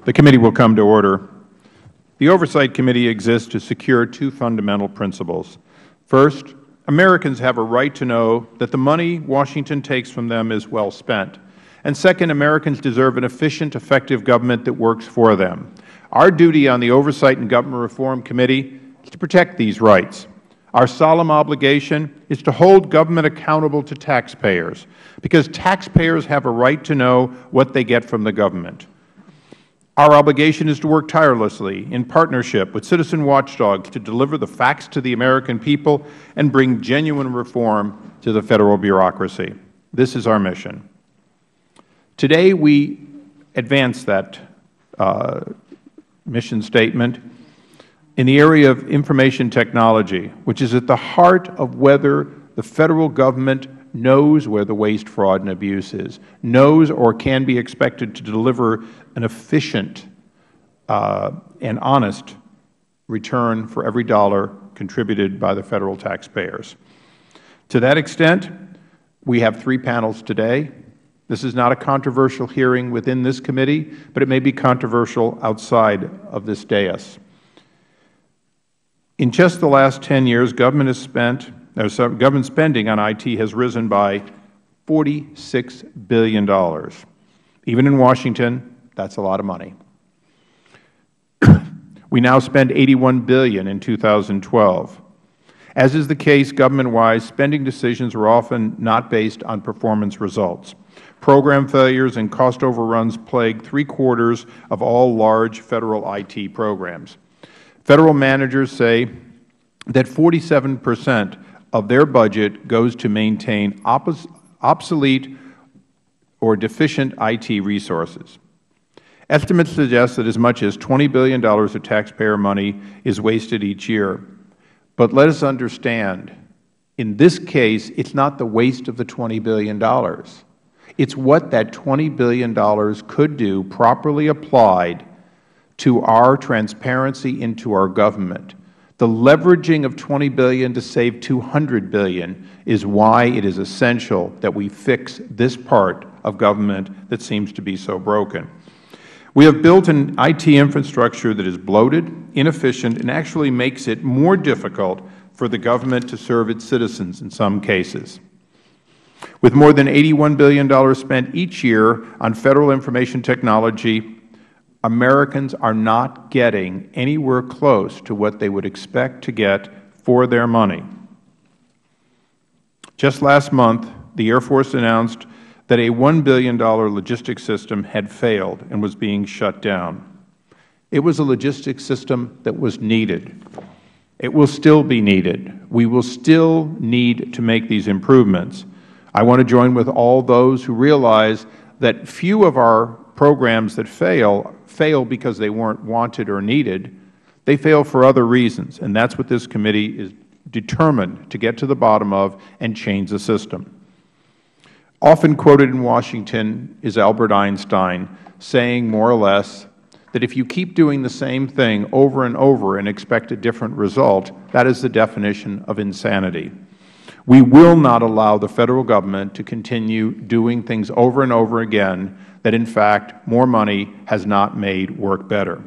The committee will come to order. The Oversight Committee exists to secure two fundamental principles. First, Americans have a right to know that the money Washington takes from them is well spent. And second, Americans deserve an efficient, effective government that works for them. Our duty on the Oversight and Government Reform Committee is to protect these rights. Our solemn obligation is to hold government accountable to taxpayers, because taxpayers have a right to know what they get from the government. Our obligation is to work tirelessly in partnership with citizen watchdogs to deliver the facts to the American people and bring genuine reform to the Federal bureaucracy. This is our mission. Today we advance that mission statement in the area of information technology, which is at the heart of whether the Federal Government knows where the waste, fraud, and abuse is, knows or can be expected to deliver an efficient and honest return for every dollar contributed by the Federal taxpayers. To that extent, we have three panels today. This is not a controversial hearing within this committee, but it may be controversial outside of this dais. In just the last 10 years, government spending on IT has risen by $46 billion. Even in Washington, that's a lot of money. We now spend $81 billion in 2012. As is the case government-wide, spending decisions are often not based on performance results. Program failures and cost overruns plague three-quarters of all large Federal IT programs. Federal managers say that 47% of their budget goes to maintain obsolete or deficient IT resources. Estimates suggest that as much as $20 billion of taxpayer money is wasted each year. But let us understand, in this case, it's not the waste of the $20 billion. It's what that $20 billion could do, properly applied, to our transparency into our government. The leveraging of $20 billion to save $200 billion is why it is essential that we fix this part of government that seems to be so broken. We have built an IT infrastructure that is bloated, inefficient, and actually makes it more difficult for the government to serve its citizens in some cases. With more than $81 billion spent each year on Federal information technology, Americans are not getting anywhere close to what they would expect to get for their money. Just last month, the Air Force announced that a $1 billion logistics system had failed and was being shut down. It was a logistics system that was needed. It will still be needed. We will still need to make these improvements. I want to join with all those who realize that few of our programs that fail because they weren't wanted or needed. They fail for other reasons, and that's what this committee is determined to get to the bottom of and change the system. Often quoted in Washington is Albert Einstein saying more or less that if you keep doing the same thing over and over and expect a different result, that is the definition of insanity. We will not allow the Federal Government to continue doing things over and over again that, in fact, more money has not made work better.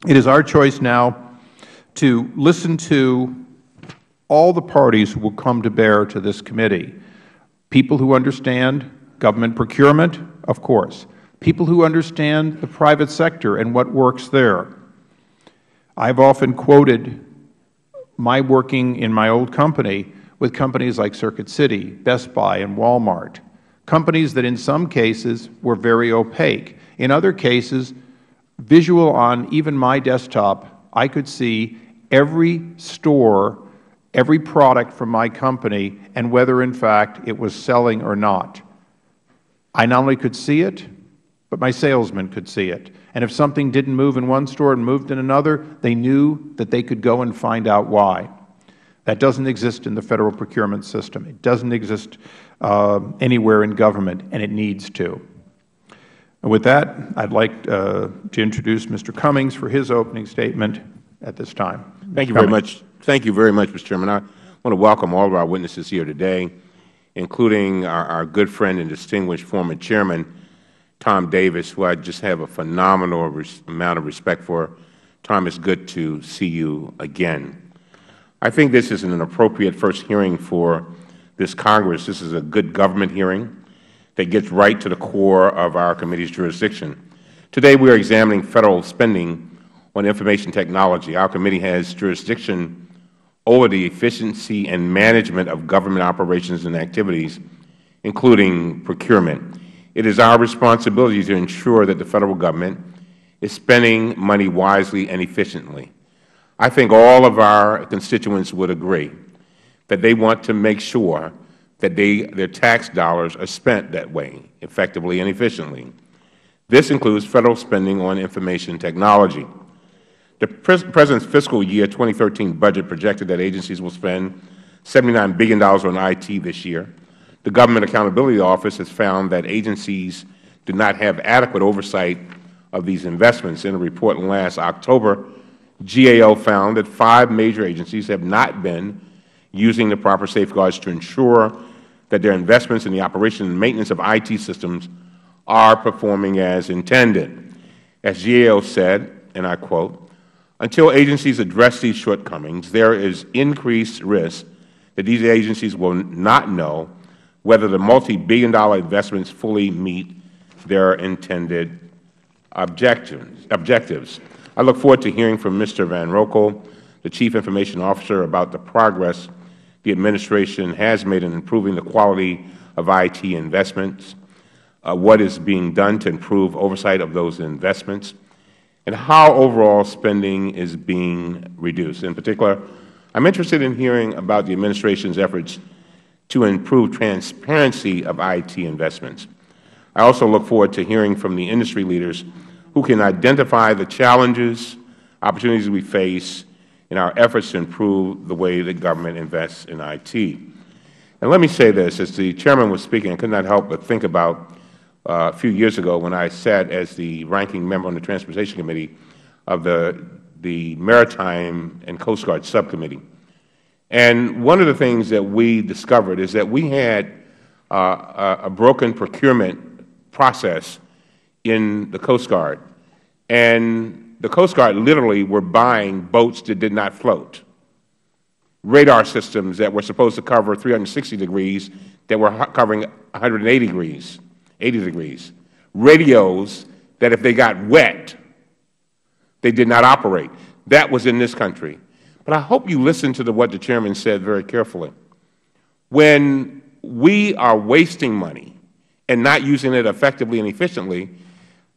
It is our choice now to listen to all the parties who will come to bear to this committee. People who understand government procurement, of course. People who understand the private sector and what works there. I have often quoted my working in my old company with companies like Circuit City, Best Buy, and Walmart. Companies that in some cases were very opaque. In other cases, visual on even my desktop, I could see every store, every product from my company, and whether in fact it was selling or not. I not only could see it, but my salesmen could see it. And if something didn't move in one store and moved in another, they knew that they could go and find out why. That doesn't exist in the Federal procurement system. It doesn't exist anywhere in government, and it needs to. And with that, I'd like to introduce Mr. Cummings for his opening statement at this time. Thank you very much. Thank you very much, Mr. Chairman. I want to welcome all of our witnesses here today, including our good friend and distinguished former Chairman, Tom Davis, who I just have a phenomenal amount of respect for. Tom, it's good to see you again. I think this is an appropriate first hearing for this Congress. This is a good government hearing that gets right to the core of our committee's jurisdiction. Today we are examining federal spending on information technology. Our committee has jurisdiction over the efficiency and management of government operations and activities, including procurement. It is our responsibility to ensure that the Federal Government is spending money wisely and efficiently. I think all of our constituents would agree that they want to make sure that their tax dollars are spent that way, effectively and efficiently. This includes Federal spending on information technology. The President's fiscal year 2013 budget projected that agencies will spend $79 billion on IT this year. The Government Accountability Office has found that agencies do not have adequate oversight of these investments. In a report last October, GAO found that 5 major agencies have not been using the proper safeguards to ensure that their investments in the operation and maintenance of IT systems are performing as intended. As GAO said, and I quote, "Until agencies address these shortcomings, there is increased risk that these agencies will not know whether the multi-billion-dollar investments fully meet their intended objectives." I look forward to hearing from Mr. Van Rokel, the Chief Information Officer, about the progress the Administration has made in improving the quality of IT investments, what is being done to improve oversight of those investments, and how overall spending is being reduced. In particular, I'm interested in hearing about the Administration's efforts to improve transparency of IT investments. I also look forward to hearing from the industry leaders who can identify the challenges, opportunities we face in our efforts to improve the way that government invests in IT. And let me say this, as the Chairman was speaking, I could not help but think about a few years ago when I sat as the ranking member on the Transportation Committee of the Maritime and Coast Guard Subcommittee. And one of the things that we discovered is that we had a broken procurement process in the Coast Guard. And the Coast Guard literally were buying boats that did not float, radar systems that were supposed to cover 360 degrees that were covering 180 degrees, 80 degrees, radios that if they got wet, they did not operate. That was in this country. But I hope you listen to what the Chairman said very carefully. When we are wasting money and not using it effectively and efficiently,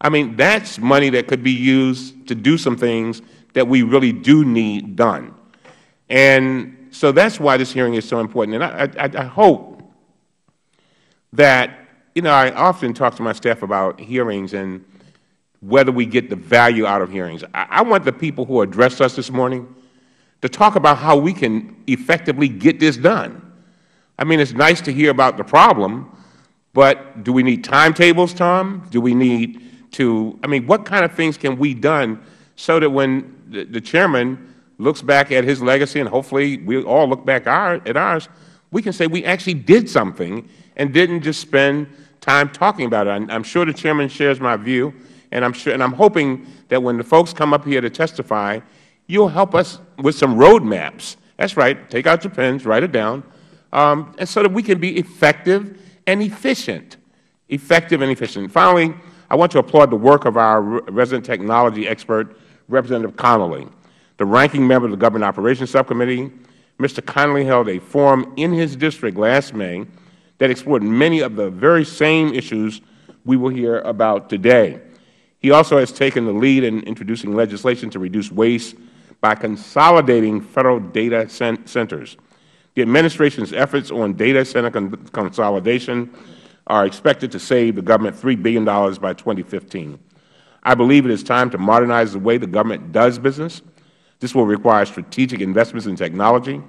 I mean, that's money that could be used to do some things that we really do need done. And so that's why this hearing is so important. And I hope that, I often talk to my staff about hearings and whether we get the value out of hearings. I want the people who addressed us this morning to talk about how we can effectively get this done. I mean, it's nice to hear about the problem, but do we need timetables, Tom? Do we need what kind of things can we done so that when the Chairman looks back at his legacy, and hopefully we all look back at ours, we can say we actually did something and didn't just spend time talking about it. I'm sure the Chairman shares my view, and I'm hoping that when the folks come up here to testify, you'll help us with some roadmaps. That's right. Take out your pens, write it down, and so that we can be effective and efficient. Effective and efficient. Finally, I want to applaud the work of our resident technology expert, Representative Connolly. The ranking member of the Government Operations Subcommittee, Mr. Connolly held a forum in his district last May that explored many of the very same issues we will hear about today. He also has taken the lead in introducing legislation to reduce waste by consolidating Federal data centers. The Administration's efforts on data center consolidation are expected to save the government $3 billion by 2015. I believe it is time to modernize the way the government does business. This will require strategic investments in technology,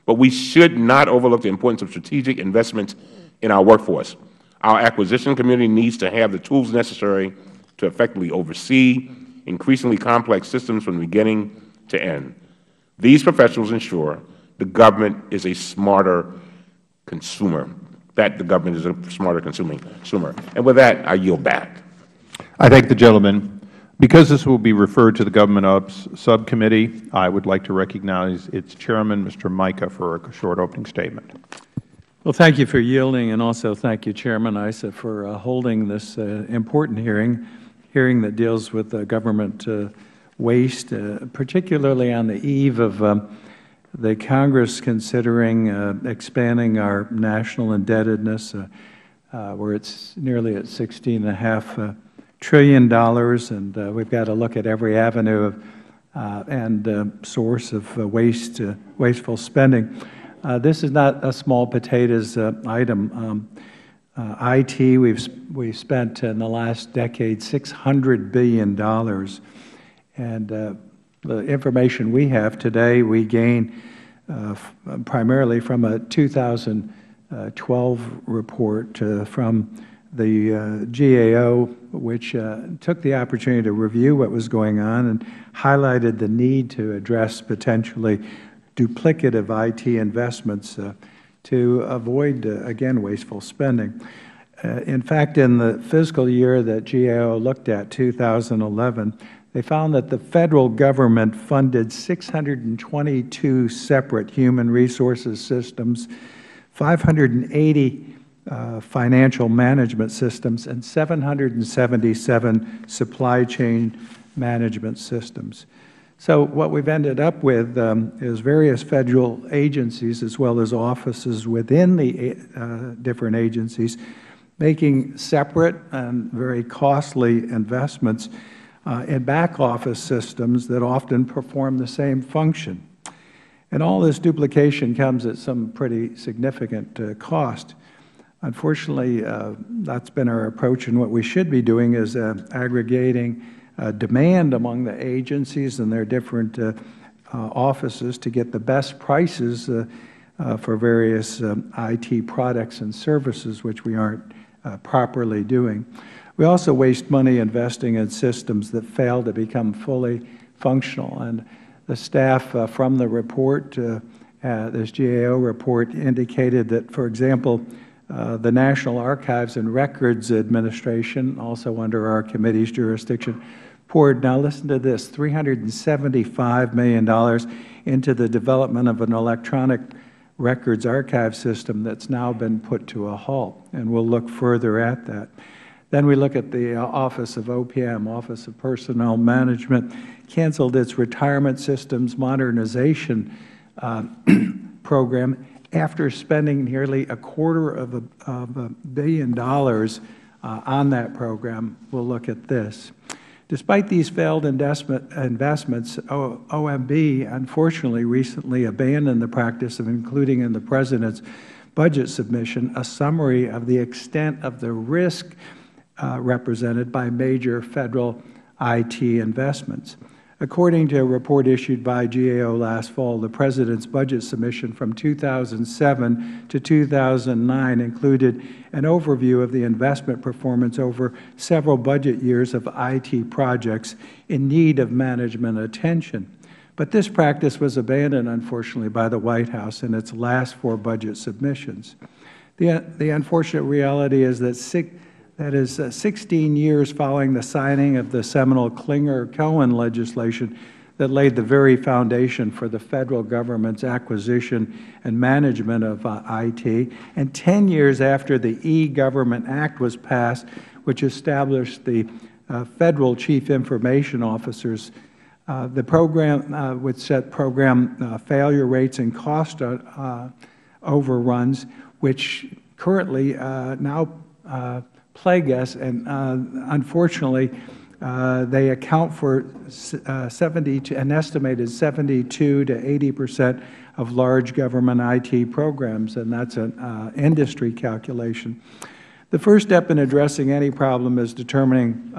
but we should not overlook the importance of strategic investments in our workforce. Our acquisition community needs to have the tools necessary to effectively oversee increasingly complex systems from beginning to end. These professionals ensure the government is a smarter consumer, that the government is a smarter consumer. And with that, I yield back. I thank the gentleman. Because this will be referred to the Government Ops Subcommittee, I would like to recognize its chairman, Mr. Mica, for a short opening statement. Well, thank you for yielding, and also thank you, Chairman Issa, for holding this important hearing that deals with government waste, particularly on the eve of the Congress considering expanding our national indebtedness, where it's nearly at $16.5 trillion, and we've got to look at every avenue of, and source of wasteful spending. This is not a small potatoes item. IT, we've spent in the last decade $600 billion, and the information we have today we gain primarily from a 2012 report from the GAO, which took the opportunity to review what was going on and highlighted the need to address potentially duplicative IT investments to avoid, again, wasteful spending. In fact, in the fiscal year that GAO looked at, 2011, they found that the Federal Government funded 622 separate human resources systems, 580 financial management systems, and 777 supply chain management systems. So what we've ended up with is various Federal agencies as well as offices within the different agencies making separate and very costly investments in back office systems that often perform the same function. And all this duplication comes at some pretty significant cost. Unfortunately, that's been our approach, and what we should be doing is aggregating demand among the agencies and their different offices to get the best prices for various IT products and services, which we aren't properly doing. We also waste money investing in systems that fail to become fully functional. And the staff from the report, this GAO report, indicated that, for example, the National Archives and Records Administration, also under our committee's jurisdiction, poured, now listen to this, $375 million into the development of an electronic records archive system that's now been put to a halt, and we'll look further at that. Then we look at the Office of OPM, Office of Personnel Management, canceled its retirement systems modernization program after spending nearly $250 million on that program. We'll look at this. Despite these failed investments, OMB unfortunately recently abandoned the practice of including in the President's budget submission a summary of the extent of the risk represented by major Federal IT investments. According to a report issued by GAO last fall, the President's budget submission from 2007 to 2009 included an overview of the investment performance over several budget years of IT projects in need of management attention. But this practice was abandoned, unfortunately, by the White House in its last 4 budget submissions. The unfortunate reality is that 16 years following the signing of the seminal Clinger-Cohen legislation that laid the very foundation for the Federal Government's acquisition and management of IT, and 10 years after the E-Government Act was passed, which established the Federal Chief Information Officers, the program would set program failure rates and cost overruns, which currently now plague us, and unfortunately, they account for an estimated 72 to 80% of large government IT programs, and that's an industry calculation. The first step in addressing any problem is determining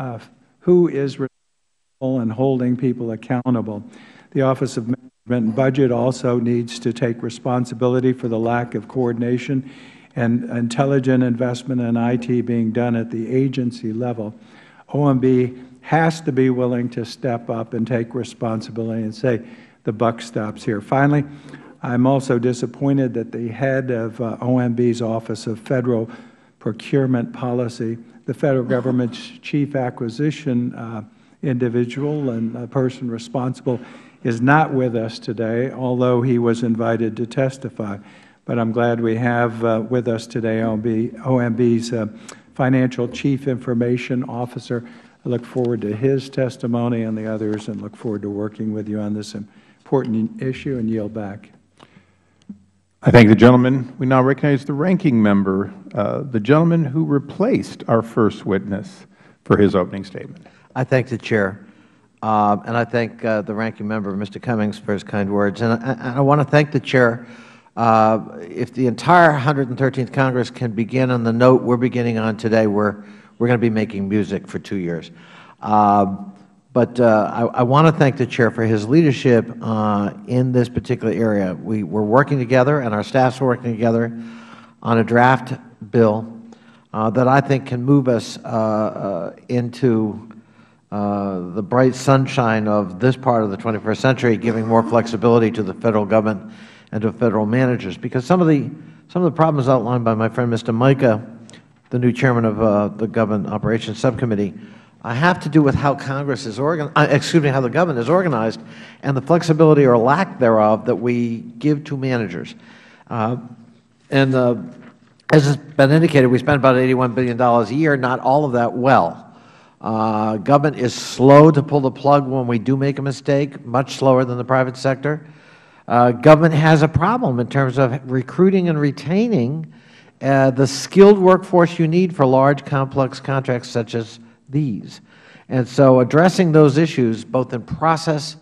who is responsible and holding people accountable. The Office of Management and Budget also needs to take responsibility for the lack of coordination and intelligent investment in IT being done at the agency level. OMB has to be willing to step up and take responsibility and say the buck stops here. Finally, I'm also disappointed that the head of OMB's Office of Federal Procurement Policy, the Federal Government's Chief Acquisition individual and a person responsible, is not with us today, although he was invited to testify. But I'm glad we have with us today OMB's Financial Chief Information Officer. I look forward to his testimony and the others, and look forward to working with you on this important issue, and yield back. I thank the gentleman. We now recognize the ranking member, the gentleman who replaced our first witness, for his opening statement. I thank the Chair, and I thank the ranking member, Mr. Cummings, for his kind words. And I want to thank the Chair. If the entire 113th Congress can begin on the note we are beginning on today, we're going to be making music for 2 years. But I want to thank the Chair for his leadership in this particular area. We're working together, and our staffs are working together on a draft bill that I think can move us into the bright sunshine of this part of the 21st century, giving more flexibility to the Federal Government and to Federal managers. Because some of the problems outlined by my friend Mr. Mica, the new Chairman of the Government Operations Subcommittee, have to do with how Congress is how the government is organized, and the flexibility or lack thereof that we give to managers. As has been indicated, we spend about $81 billion a year, not all of that well. Government is slow to pull the plug when we do make a mistake, much slower than the private sector. Government has a problem in terms of recruiting and retaining the skilled workforce you need for large, complex contracts such as these. And so addressing those issues, both in process,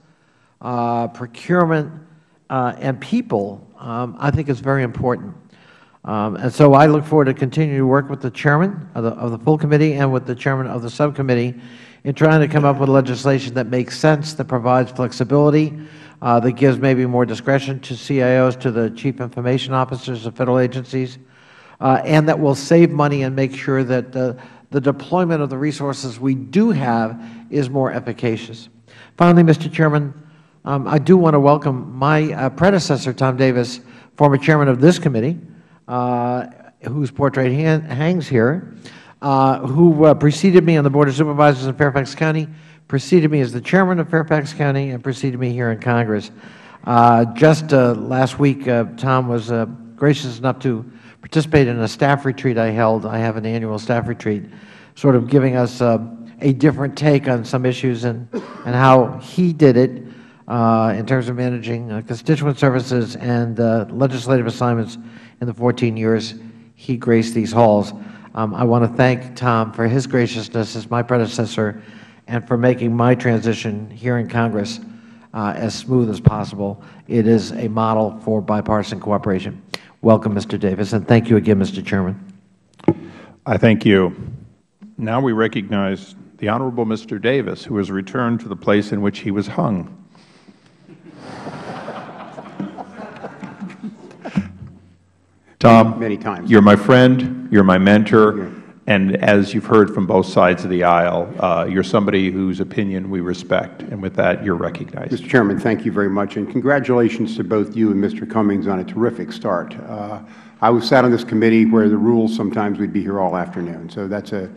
procurement, and people, I think is very important. And so I look forward to continuing to work with the Chairman of the full committee and with the Chairman of the subcommittee in trying to come up with legislation that makes sense, that provides flexibility, that gives maybe more discretion to CIOs, to the Chief Information Officers of Federal agencies, and that will save money and make sure that the deployment of the resources we do have is more efficacious. Finally, Mr. Chairman, I do want to welcome my predecessor, Tom Davis, former Chairman of this committee, whose portrait hangs here, who preceded me on the Board of Supervisors in Fairfax County, preceded me as the Chairman of Fairfax County, and preceded me here in Congress. Just last week, Tom was gracious enough to participate in a staff retreat I held. I have an annual staff retreat, sort of giving us a different take on some issues and how he did it in terms of managing constituent services and legislative assignments in the 14 years he graced these halls. I want to thank Tom for his graciousness as my predecessor and for making my transition here in Congress as smooth as possible. It is a model for bipartisan cooperation. Welcome, Mr. Davis, and thank you again, Mr. Chairman. I thank you. Now we recognize the Honorable Mr. Davis, who has returned to the place in which he was hung. Tom, many times. You're my friend, you're my mentor, and as you've heard from both sides of the aisle, you're somebody whose opinion we respect. And with that, you're recognized. Mr. Chairman, thank you very much, and congratulations to both you and Mr. Cummings on a terrific start. I sat on this committee where the rules sometimes we'd be here all afternoon, so that's a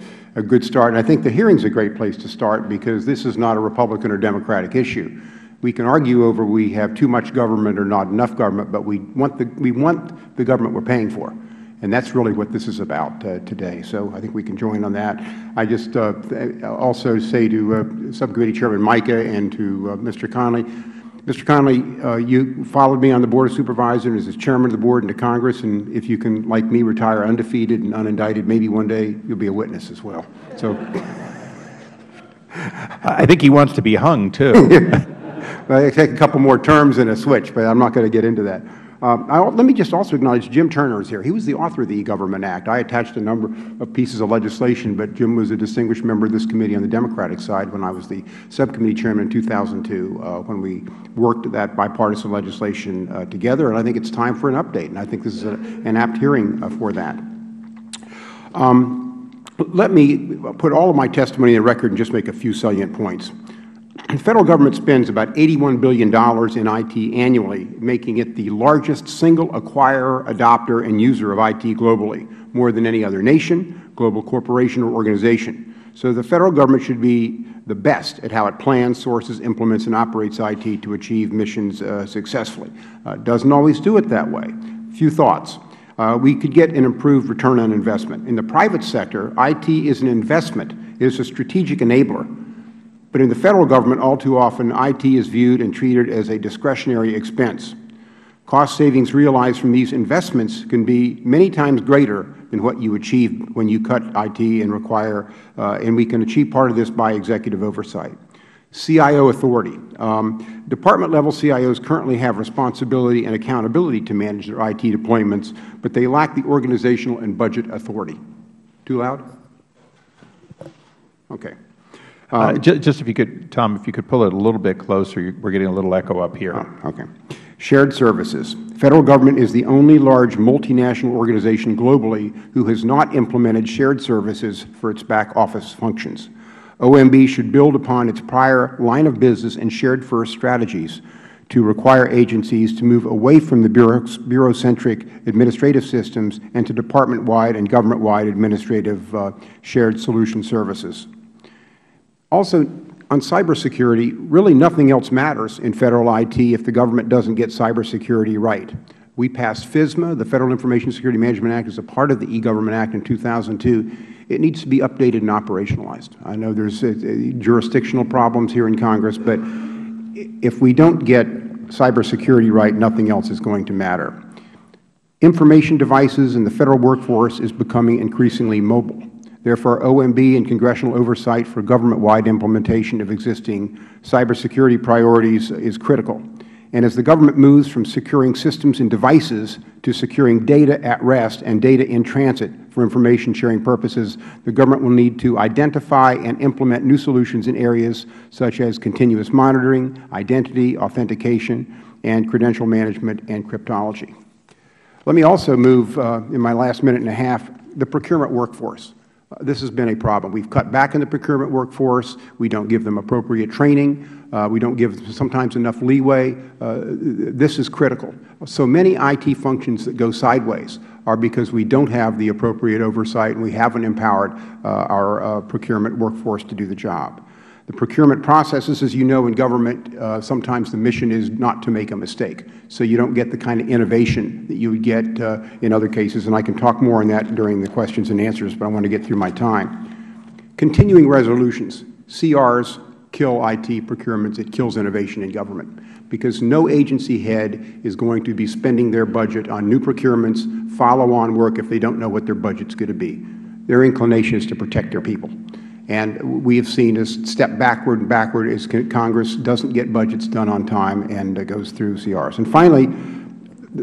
good start. And I think the hearing's a great place to start because this is not a Republican or Democratic issue. We can argue over we have too much government or not enough government, but we want the government we're paying for. And that's really what this is about today. So I think we can join on that. I just also say to Subcommittee Chairman Mica and to Mr. Connolly, Mr. Connolly, you followed me on the Board of Supervisors as Chairman of the Board into Congress, and if you can, like me, retire undefeated and unindicted, maybe one day you'll be a witness as well. So I think he wants to be hung, too. Well, I take a couple more terms and a switch, but I'm not going to get into that. Let me just also acknowledge Jim Turner is here. He was the author of the E-Government Act. I attached a number of pieces of legislation, but Jim was a distinguished member of this committee on the Democratic side when I was the subcommittee chairman in 2002, when we worked that bipartisan legislation together. And I think it's time for an update, and I think this is an apt hearing for that. Let me put all of my testimony in the record and just make a few salient points. The Federal Government spends about $81 billion in IT annually, making it the largest single acquirer, adopter, and user of IT globally, more than any other nation, global corporation, or organization. So the Federal Government should be the best at how it plans, sources, implements, and operates IT to achieve missions successfully. It doesn't always do it that way. A few thoughts. We could get an improved return on investment. In the private sector, IT is an investment. It is a strategic enabler. But in the Federal Government, all too often, IT is viewed and treated as a discretionary expense. Cost savings realized from these investments can be many times greater than what you achieve when you cut IT and require, and we can achieve part of this by executive oversight. CIO authority. Department-level CIOs currently have responsibility and accountability to manage their IT deployments, but they lack the organizational and budget authority. Too loud? Okay. Just if you could, Tom, if you could pull it a little bit closer, we're getting a little echo up here. Oh, okay. Shared services. Federal Government is the only large multinational organization globally who has not implemented shared services for its back office functions. OMB should build upon its prior line of business and shared-first strategies to require agencies to move away from the bureaucentric administrative systems and to department-wide and government-wide administrative shared solution services. Also, on cybersecurity, really nothing else matters in Federal IT if the government doesn't get cybersecurity right. We passed FISMA, the Federal Information Security Management Act, as a part of the E-Government Act in 2002. It needs to be updated and operationalized. I know there's jurisdictional problems here in Congress, but if we don't get cybersecurity right, nothing else is going to matter. Information devices in the Federal workforce is becoming increasingly mobile. Therefore, OMB and congressional oversight for government-wide implementation of existing cybersecurity priorities is critical. And as the government moves from securing systems and devices to securing data at rest and data in transit for information sharing purposes, the government will need to identify and implement new solutions in areas such as continuous monitoring, identity, authentication, and credential management and cryptology. Let me also move, in my last minute and a half, the procurement workforce. This has been a problem. We've cut back in the procurement workforce. We don't give them appropriate training. We don't give them sometimes enough leeway. This is critical. So many IT functions that go sideways are because we don't have the appropriate oversight and we haven't empowered our procurement workforce to do the job. The procurement processes, as you know, in government, sometimes the mission is not to make a mistake. So you don't get the kind of innovation that you would get in other cases, and I can talk more on that during the questions and answers, but I want to get through my time. Continuing resolutions. CRs kill IT procurements. It kills innovation in government because no agency head is going to be spending their budget on new procurements, follow-on work if they don't know what their budget's going to be. Their inclination is to protect their people. And we have seen a step backward and backward as Congress doesn't get budgets done on time and goes through CRs. And finally,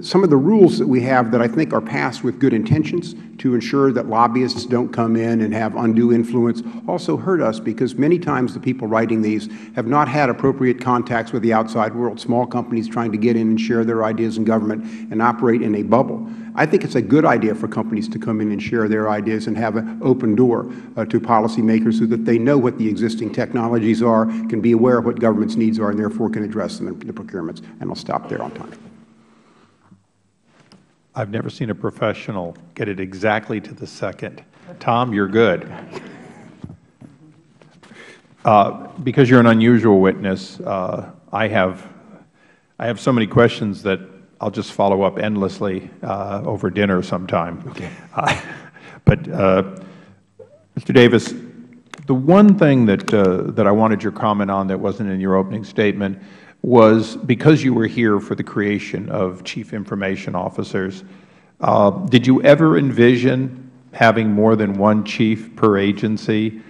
some of the rules that we have that I think are passed with good intentions to ensure that lobbyists don't come in and have undue influence also hurt us because many times the people writing these have not had appropriate contacts with the outside world, small companies trying to get in and share their ideas in government and operate in a bubble. I think it's a good idea for companies to come in and share their ideas and have an open door to policymakers so that they know what the existing technologies are, can be aware of what government's needs are, and therefore can address them in the procurements. And I'll stop there on time. I've never seen a professional get it exactly to the second. Tom, you're good. Because you're an unusual witness, I have so many questions that I'll just follow up endlessly over dinner sometime. Okay. But Mr. Davis, the one thing that I wanted your comment on that wasn't in your opening statement was because you were here for the creation of Chief Information Officers, did you ever envision having more than one chief per agency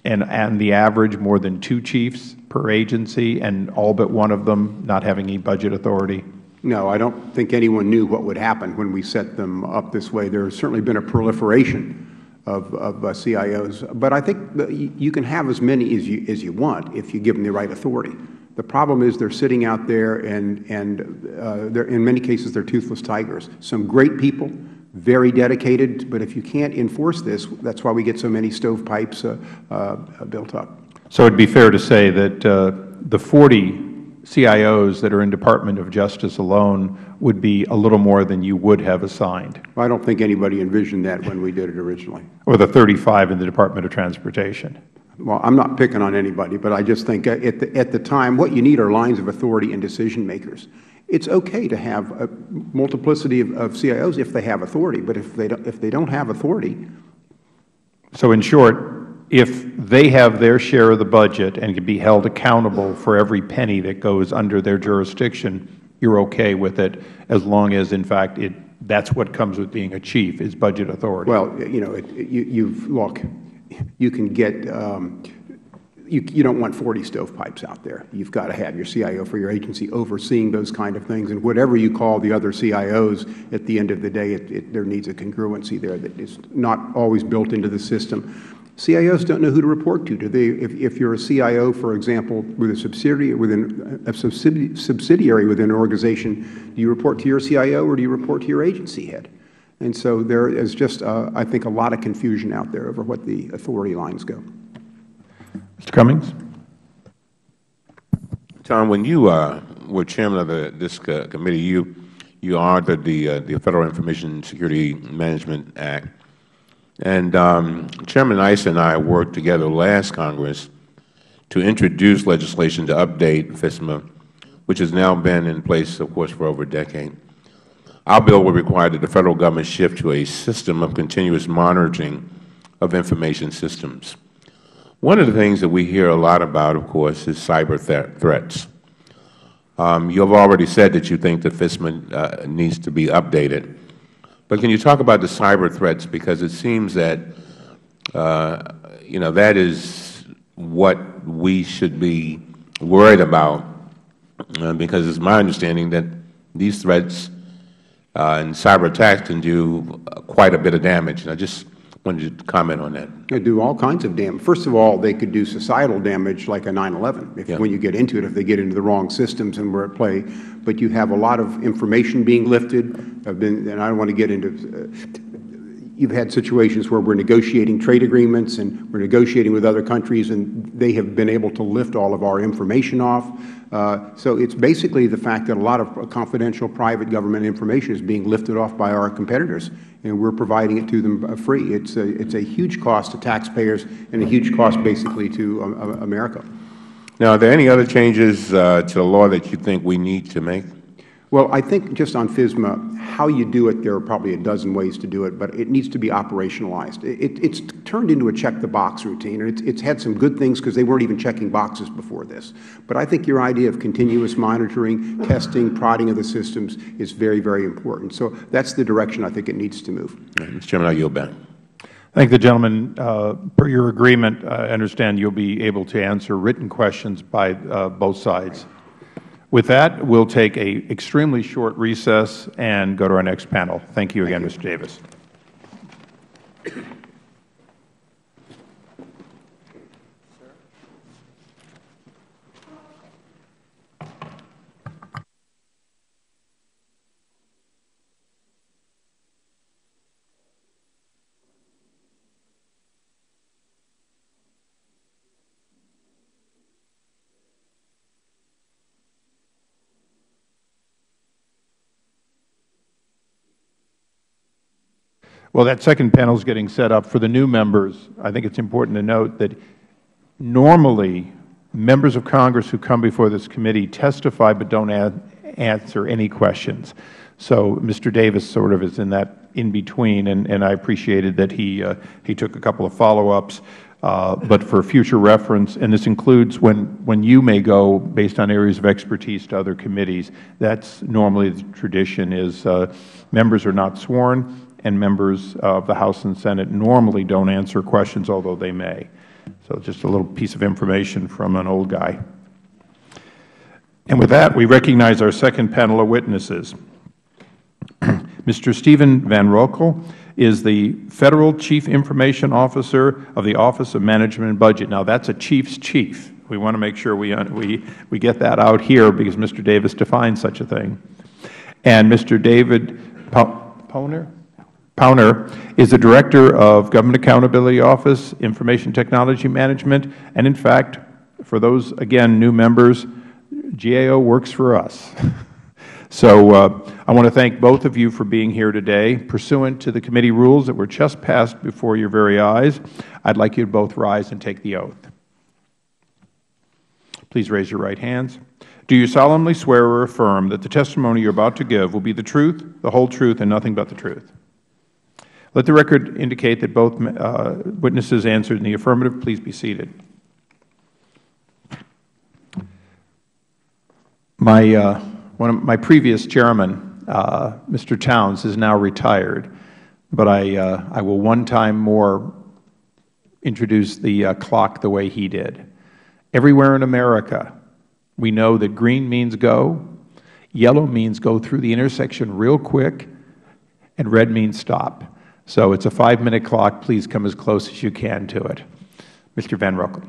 and the average more than 2 chiefs per agency and all but one of them not having any budget authority? No, I don't think anyone knew what would happen when we set them up this way. There has certainly been a proliferation of CIOs, but I think that you can have as many as you want if you give them the right authority. The problem is they're sitting out there and they're, in many cases they're toothless tigers. Some great people, very dedicated, but if you can't enforce this, that's why we get so many stovepipes built up. So it would be fair to say that the 40 CIOs that are in Department of Justice alone would be a little more than you would have assigned. Well, I don't think anybody envisioned that when we did it originally. Or the 35 in the Department of Transportation. Well, I'm not picking on anybody, but I just think at the time, what you need are lines of authority and decision makers. It's okay to have a multiplicity of CIOs if they have authority, but if they don't have authority. So in short, if they have their share of the budget and can be held accountable for every penny that goes under their jurisdiction, you're okay with it as long as, in fact, that's what comes with being a chief, is budget authority. Well, you know, look, you can get, you don't want 40 stovepipes out there. You've got to have your CIO for your agency overseeing those kind of things, and whatever you call the other CIOs, at the end of the day, there needs a congruency there that is not always built into the system. CIOs don't know who to report to. Do they? If you're a CIO, for example, with a subsidiary within an organization, do you report to your CIO or do you report to your agency head? And so there is just, I think, a lot of confusion out there over what the authority lines go. Mr. Cummings? Tom, when you were chairman of this committee, you authored the Federal Information Security Management Act. And Chairman Issa and I worked together last Congress to introduce legislation to update FISMA, which has now been in place, of course, for over a decade. Our bill will require that the Federal Government shift to a system of continuous monitoring of information systems. One of the things that we hear a lot about, of course, is cyber threats. You have already said that you think that FISMA needs to be updated. But can you talk about the cyber threats, because it seems that you know, that is what we should be worried about, because it's my understanding that these threats and cyber attacks can do quite a bit of damage. And I just wanted you to comment on that. They do all kinds of damage. First of all, they could do societal damage like a 9/11 when you get into it, if they get into the wrong systems and we're at play. But you have a lot of information being lifted. And I don't want to get into you've had situations where we're negotiating trade agreements and we're negotiating with other countries, and they have been able to lift all of our information off. So it's basically the fact that a lot of confidential private government information is being lifted off by our competitors, and we're providing it to them free. It's a huge cost to taxpayers and a huge cost basically to America. Now, are there any other changes to the law that you think we need to make? Well, I think just on FISMA, how you do it, there are probably a dozen ways to do it, but it needs to be operationalized. It's turned into a check-the-box routine, and it's had some good things because they weren't even checking boxes before this. But I think your idea of continuous monitoring, testing, prodding of the systems is very, very important. So that's the direction I think it needs to move. Mr. Chairman, I yield back. Thank the gentleman. Per your agreement, I understand you'll be able to answer written questions by both sides. With that, we'll take an extremely short recess and go to our next panel. Thank you again, Mr. Davis. Well, that second panel is getting set up. For the new members, I think it's important to note that normally members of Congress who come before this committee testify but don't answer any questions. So Mr. Davis sort of is in that in-between, and I appreciated that he took a couple of follow-ups. But for future reference, and this includes when you may go based on areas of expertise to other committees, that's normally the tradition is members are not sworn, and members of the House and Senate normally don't answer questions, although they may. So just a little piece of information from an old guy. And with that, we recognize our second panel of witnesses. Mr. Stephen Van Roekel is the Federal Chief Information Officer of the Office of Management and Budget. Now, that's a chief's chief. We want to make sure we get that out here because Mr. Davis defines such a thing. And Mr. David Pauner is the Director of Government Accountability Office, Information Technology Management, and in fact, For those, again, new members, GAO works for us. So I want to thank both of you for being here today. Pursuant to the committee rules that were just passed before your very eyes, I'd like you to both rise and take the oath. Please raise your right hands. Do you solemnly swear or affirm that the testimony you are about to give will be the truth, the whole truth, and nothing but the truth? Let the record indicate that both witnesses answered in the affirmative. Please be seated. One of my previous chairman, Mr. Towns, is now retired, but I will one time more introduce the clock the way he did. Everywhere in America, we know that green means go, yellow means go through the intersection real quick, and red means stop. So it's a 5-minute clock. Please come as close as you can to it. Mr. Van Roekel.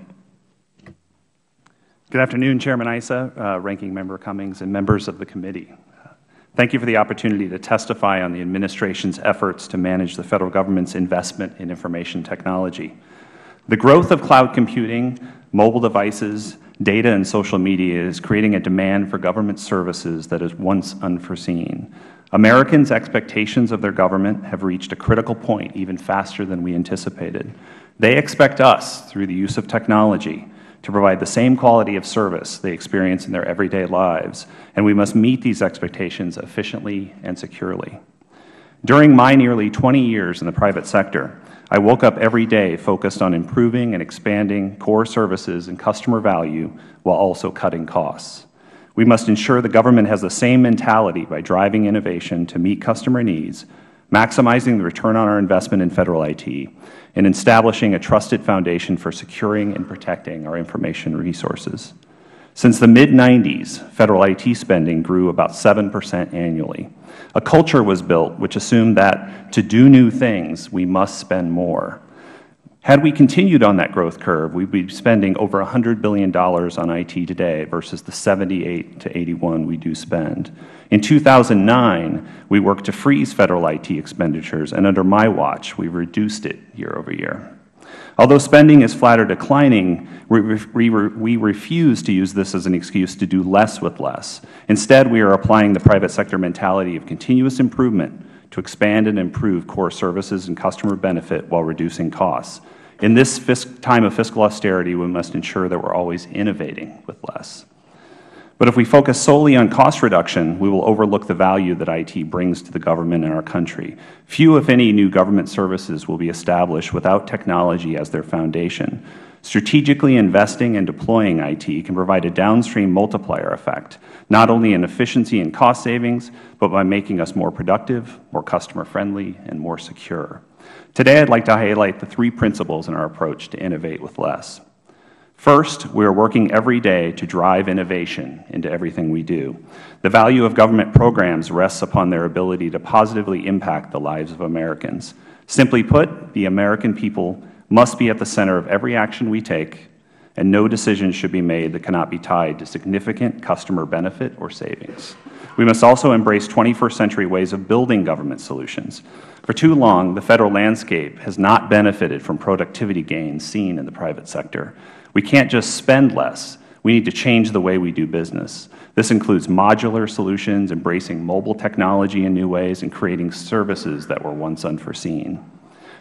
Good afternoon, Chairman Issa, Ranking Member Cummings, and members of the committee. Thank you for the opportunity to testify on the Administration's efforts to manage the Federal Government's investment in information technology. The growth of cloud computing, mobile devices, data, and social media is creating a demand for government services that is once unforeseen. Americans' expectations of their government have reached a critical point even faster than we anticipated. They expect us, through the use of technology, to provide the same quality of service they experience in their everyday lives, and we must meet these expectations efficiently and securely. During my nearly 20 years in the private sector, I woke up every day focused on improving and expanding core services and customer value while also cutting costs. We must ensure the government has the same mentality by driving innovation to meet customer needs, maximizing the return on our investment in Federal IT, and establishing a trusted foundation for securing and protecting our information resources. Since the mid-90s, Federal IT spending grew about 7% annually. A culture was built which assumed that to do new things, we must spend more. Had we continued on that growth curve, we'd be spending over $100 billion on IT today versus the 78 to 81 we do spend. In 2009, we worked to freeze Federal IT expenditures, and under my watch, we reduced it year over year. Although spending is flat or declining, we refuse to use this as an excuse to do less with less. Instead, we are applying the private sector mentality of continuous improvement to expand and improve core services and customer benefit while reducing costs. In this time of fiscal austerity, we must ensure that we're always innovating with less. But if we focus solely on cost reduction, we will overlook the value that IT brings to the government and our country. Few, if any, new government services will be established without technology as their foundation. Strategically investing and deploying IT can provide a downstream multiplier effect, not only in efficiency and cost savings, but by making us more productive, more customer-friendly, and more secure. Today, I'd like to highlight the 3 principles in our approach to innovate with less. First, we are working every day to drive innovation into everything we do. The value of government programs rests upon their ability to positively impact the lives of Americans. Simply put, the American people must be at the center of every action we take, and no decision should be made that cannot be tied to significant customer benefit or savings. We must also embrace 21st century ways of building government solutions. For too long, the Federal landscape has not benefited from productivity gains seen in the private sector. We can't just spend less. We need to change the way we do business. This includes modular solutions, embracing mobile technology in new ways, and creating services that were once unforeseen.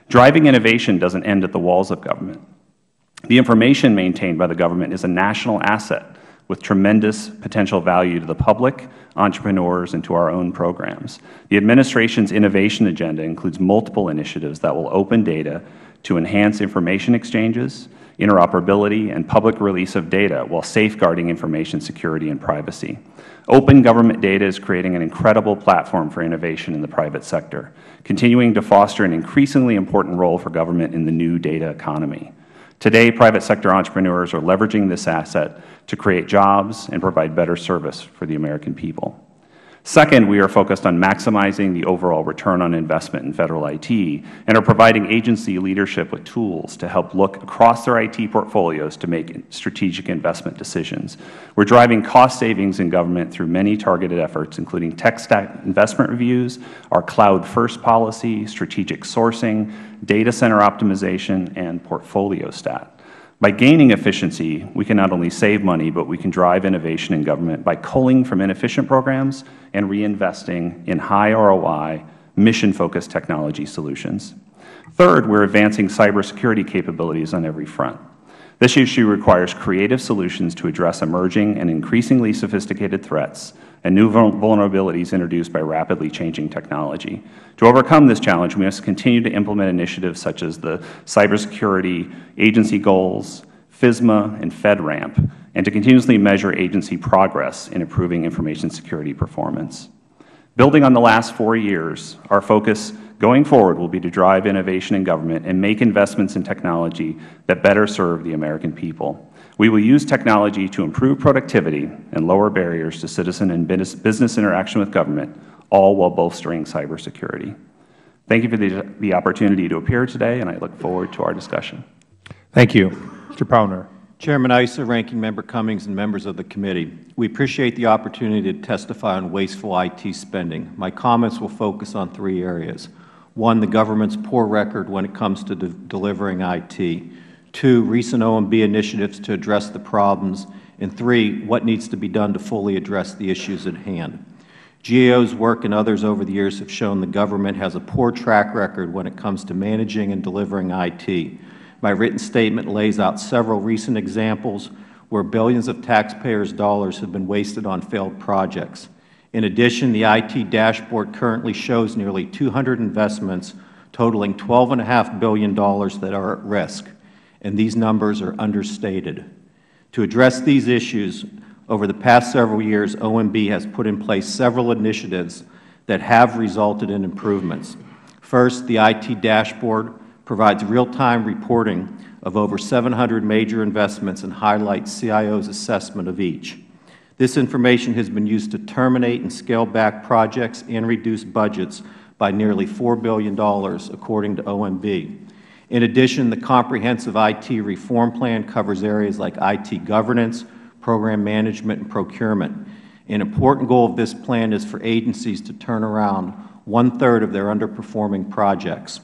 Driving innovation doesn't end at the walls of government. The information maintained by the government is a national asset with tremendous potential value to the public, entrepreneurs, and to our own programs. The Administration's innovation agenda includes multiple initiatives that will open data to enhance information exchanges, interoperability, and public release of data while safeguarding information security and privacy. Open government data is creating an incredible platform for innovation in the private sector, continuing to foster an increasingly important role for government in the new data economy. Today, private sector entrepreneurs are leveraging this asset to create jobs and provide better service for the American people. Second, we are focused on maximizing the overall return on investment in Federal IT and are providing agency leadership with tools to help look across their IT portfolios to make strategic investment decisions. We're driving cost savings in government through many targeted efforts, including tech stack investment reviews, our cloud-first policy, strategic sourcing, data center optimization, and portfolio stat. By gaining efficiency, we can not only save money, but we can drive innovation in government by culling from inefficient programs and reinvesting in high ROI, mission-focused technology solutions. Third, we are advancing cybersecurity capabilities on every front. This issue requires creative solutions to address emerging and increasingly sophisticated threats and new vulnerabilities introduced by rapidly changing technology. To overcome this challenge, we must continue to implement initiatives such as the Cybersecurity Agency Goals, FISMA, and FedRAMP, and to continuously measure agency progress in improving information security performance. Building on the last 4 years, our focus going forward will be to drive innovation in government and make investments in technology that better serve the American people. We will use technology to improve productivity and lower barriers to citizen and business interaction with government, all while bolstering cybersecurity. Thank you for the opportunity to appear today, and I look forward to our discussion. Thank you. Mr. Pauner. Chairman Issa, Ranking Member Cummings, and members of the committee, we appreciate the opportunity to testify on wasteful IT spending. My comments will focus on 3 areas. 1, the government's poor record when it comes to delivering IT. 2, recent OMB initiatives to address the problems. And 3, what needs to be done to fully address the issues at hand. GAO's work and others over the years have shown the government has a poor track record when it comes to managing and delivering IT. My written statement lays out several recent examples where billions of taxpayers' dollars have been wasted on failed projects. In addition, the IT dashboard currently shows nearly 200 investments totaling $12.5 billion that are at risk, and these numbers are understated. To address these issues, over the past several years, OMB has put in place several initiatives that have resulted in improvements. First, the IT dashboard provides real-time reporting of over 700 major investments and highlights CIO's assessment of each. This information has been used to terminate and scale back projects and reduce budgets by nearly $4 billion, according to OMB. In addition, the comprehensive IT reform plan covers areas like IT governance, program management, and procurement. An important goal of this plan is for agencies to turn around 1/3 of their underperforming projects.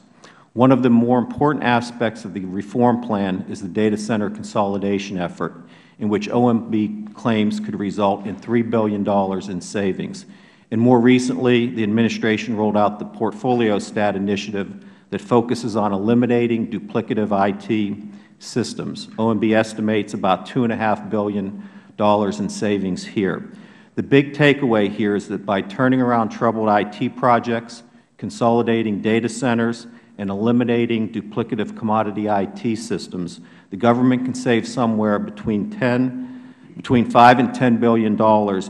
One of the more important aspects of the reform plan is the data center consolidation effort, in which OMB claims could result in $3 billion in savings. And more recently, the Administration rolled out the Portfolio Stat initiative that focuses on eliminating duplicative IT systems. OMB estimates about $2.5 billion in savings here. The big takeaway here is that by turning around troubled IT projects, consolidating data centers, and eliminating duplicative commodity IT systems, the government can save somewhere between $5 and $10 billion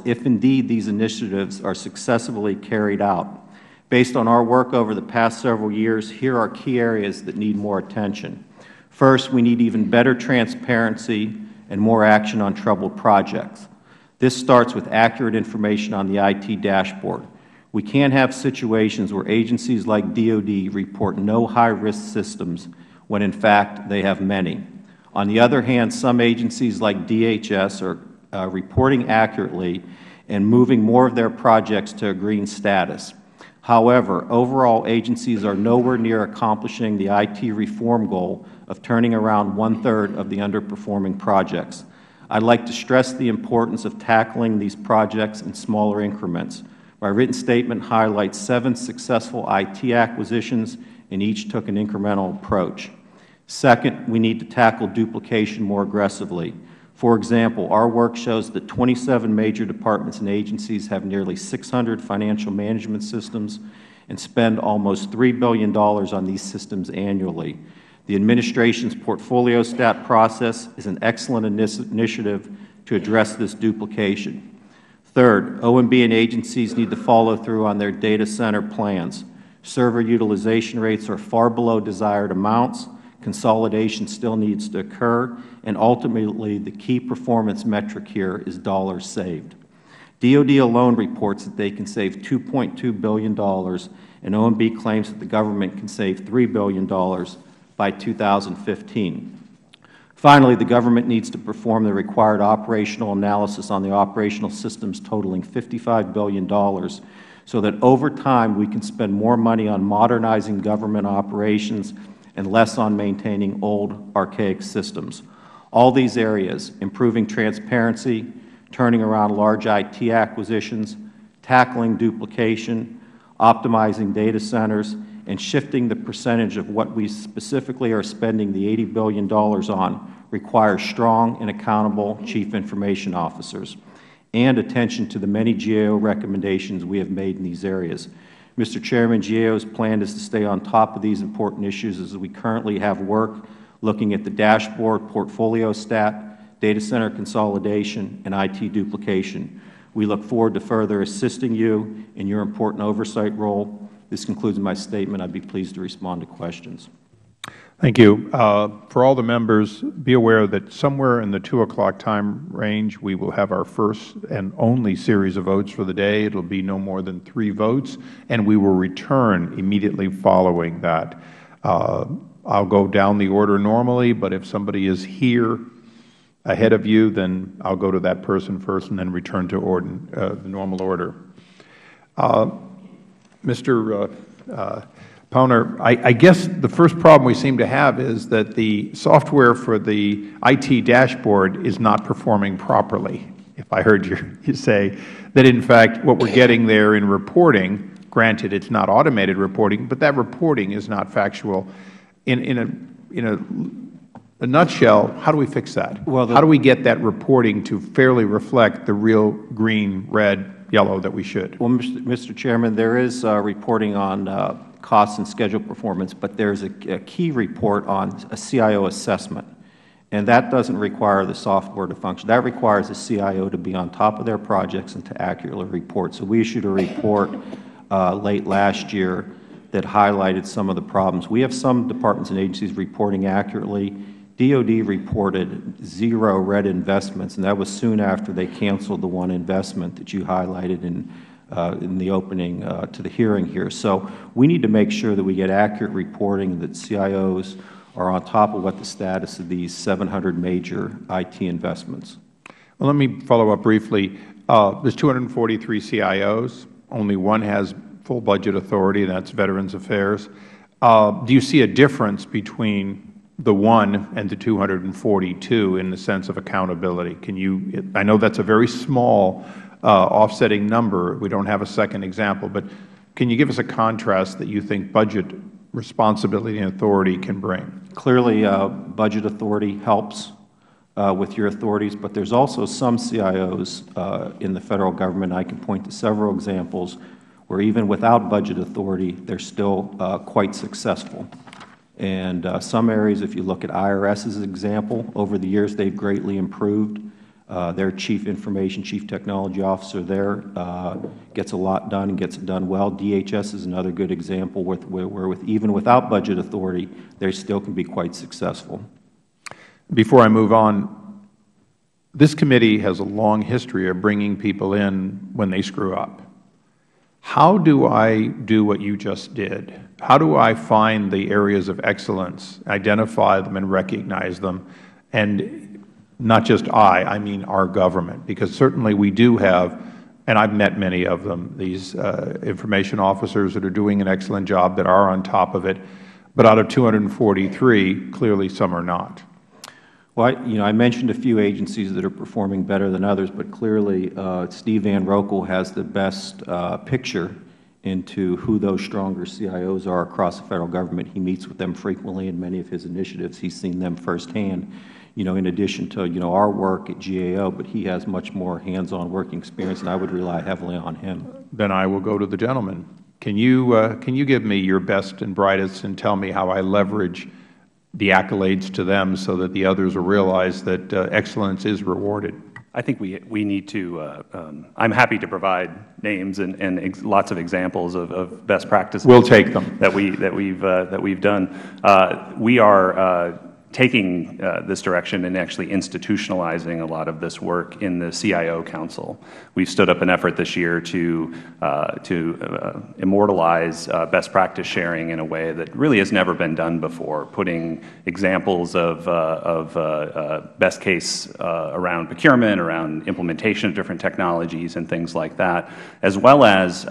if indeed these initiatives are successfully carried out. Based on our work over the past several years, here are key areas that need more attention. First, we need even better transparency and more action on troubled projects. This starts with accurate information on the IT dashboard. We can't have situations where agencies like DOD report no high-risk systems when, in fact, they have many. On the other hand, some agencies like DHS are reporting accurately and moving more of their projects to a green status. However, overall, agencies are nowhere near accomplishing the IT reform goal of turning around 1/3 of the underperforming projects. I'd like to stress the importance of tackling these projects in smaller increments. My written statement highlights 7 successful IT acquisitions, and each took an incremental approach. Second, we need to tackle duplication more aggressively. For example, our work shows that 27 major departments and agencies have nearly 600 financial management systems and spend almost $3 billion on these systems annually. The Administration's Portfolio Stat process is an excellent initiative to address this duplication. Third, OMB and agencies need to follow through on their data center plans. Server utilization rates are far below desired amounts. Consolidation still needs to occur, and ultimately the key performance metric here is dollars saved. DOD alone reports that they can save $2.2 billion, and OMB claims that the government can save $3 billion by 2015. Finally, the government needs to perform the required operational analysis on the operational systems totaling $55 billion so that over time we can spend more money on modernizing government operations and less on maintaining old, archaic systems. All these areas, improving transparency, turning around large IT acquisitions, tackling duplication, optimizing data centers, and shifting the percentage of what we specifically are spending the $80 billion on requires strong and accountable Chief Information Officers and attention to the many GAO recommendations we have made in these areas. Mr. Chairman, GAO's plan is to stay on top of these important issues as we currently have work looking at the dashboard, portfolio stat, data center consolidation, and IT duplication. We look forward to further assisting you in your important oversight role. This concludes my statement. I'd be pleased to respond to questions. Thank you. For all the members, be aware that somewhere in the 2 o'clock time range, we will have our first and only series of votes for the day. It will be no more than 3 votes, and we will return immediately following that. I'll go down the order normally, but if somebody is here ahead of you, then I'll go to that person first and then return to the normal order. Mr. Pauner, I guess the first problem we seem to have is that the software for the IT dashboard is not performing properly, if I heard you say that, in fact, what we're getting there in reporting, granted it's not automated reporting, but that reporting is not factual. In a nutshell, how do we fix that? Well, how do we get that reporting to fairly reflect the real green, red, yellow that we should? Well, Mr. Chairman, there is reporting on cost and schedule performance, but there's a key report on a CIO assessment, and that doesn't require the software to function. That requires the CIO to be on top of their projects and to accurately report. So we issued a report late last year that highlighted some of the problems. We have some departments and agencies reporting accurately. DOD reported 0 red investments, and that was soon after they canceled the one investment that you highlighted in the opening to the hearing here. So we need to make sure that we get accurate reporting, that CIOs are on top of what the status of these 700 major IT investments. Well, let me follow up briefly. There's 243 CIOs. Only one has full budget authority, and that's Veterans Affairs. Do you see a difference between the one and the 242 in the sense of accountability? Can you, I know that's a very small offsetting number. We don't have a second example, but can you give us a contrast that you think budget responsibility and authority can bring? Clearly, budget authority helps with your authorities, but there's also some CIOs in the Federal Government. I can point to several examples where even without budget authority, they're still quite successful. And some areas, if you look at IRS as an example, over the years they've greatly improved. Their Chief Information, Chief Technology Officer there gets a lot done and gets it done well. DHS is another good example where even without budget authority, they still can be quite successful. Before I move on, this committee has a long history of bringing people in when they screw up. How do I do what you just did? How do I find the areas of excellence, identify them and recognize them? And not just I mean our government, because certainly we do have, and I've met many of them, these information officers that are doing an excellent job, that are on top of it. But out of 243, clearly some are not. Well, I mentioned a few agencies that are performing better than others, but clearly Steve Van Rokel has the best picture into who those stronger CIOs are across the Federal Government. He meets with them frequently in many of his initiatives. He's seen them firsthand, in addition to, our work at GAO, but he has much more hands-on working experience, and I would rely heavily on him. Then I will go to the gentleman. Can you give me your best and brightest and tell me how I leverage the accolades to them so that the others will realize that excellence is rewarded? I think we need to, I'm happy to provide names and lots of examples of best practices. We'll take them. That we've done. We are taking this direction and actually institutionalizing a lot of this work in the CIO Council. We've stood up an effort this year to immortalize best practice sharing in a way that really has never been done before, putting examples of best case around procurement, around implementation of different technologies and things like that, as well as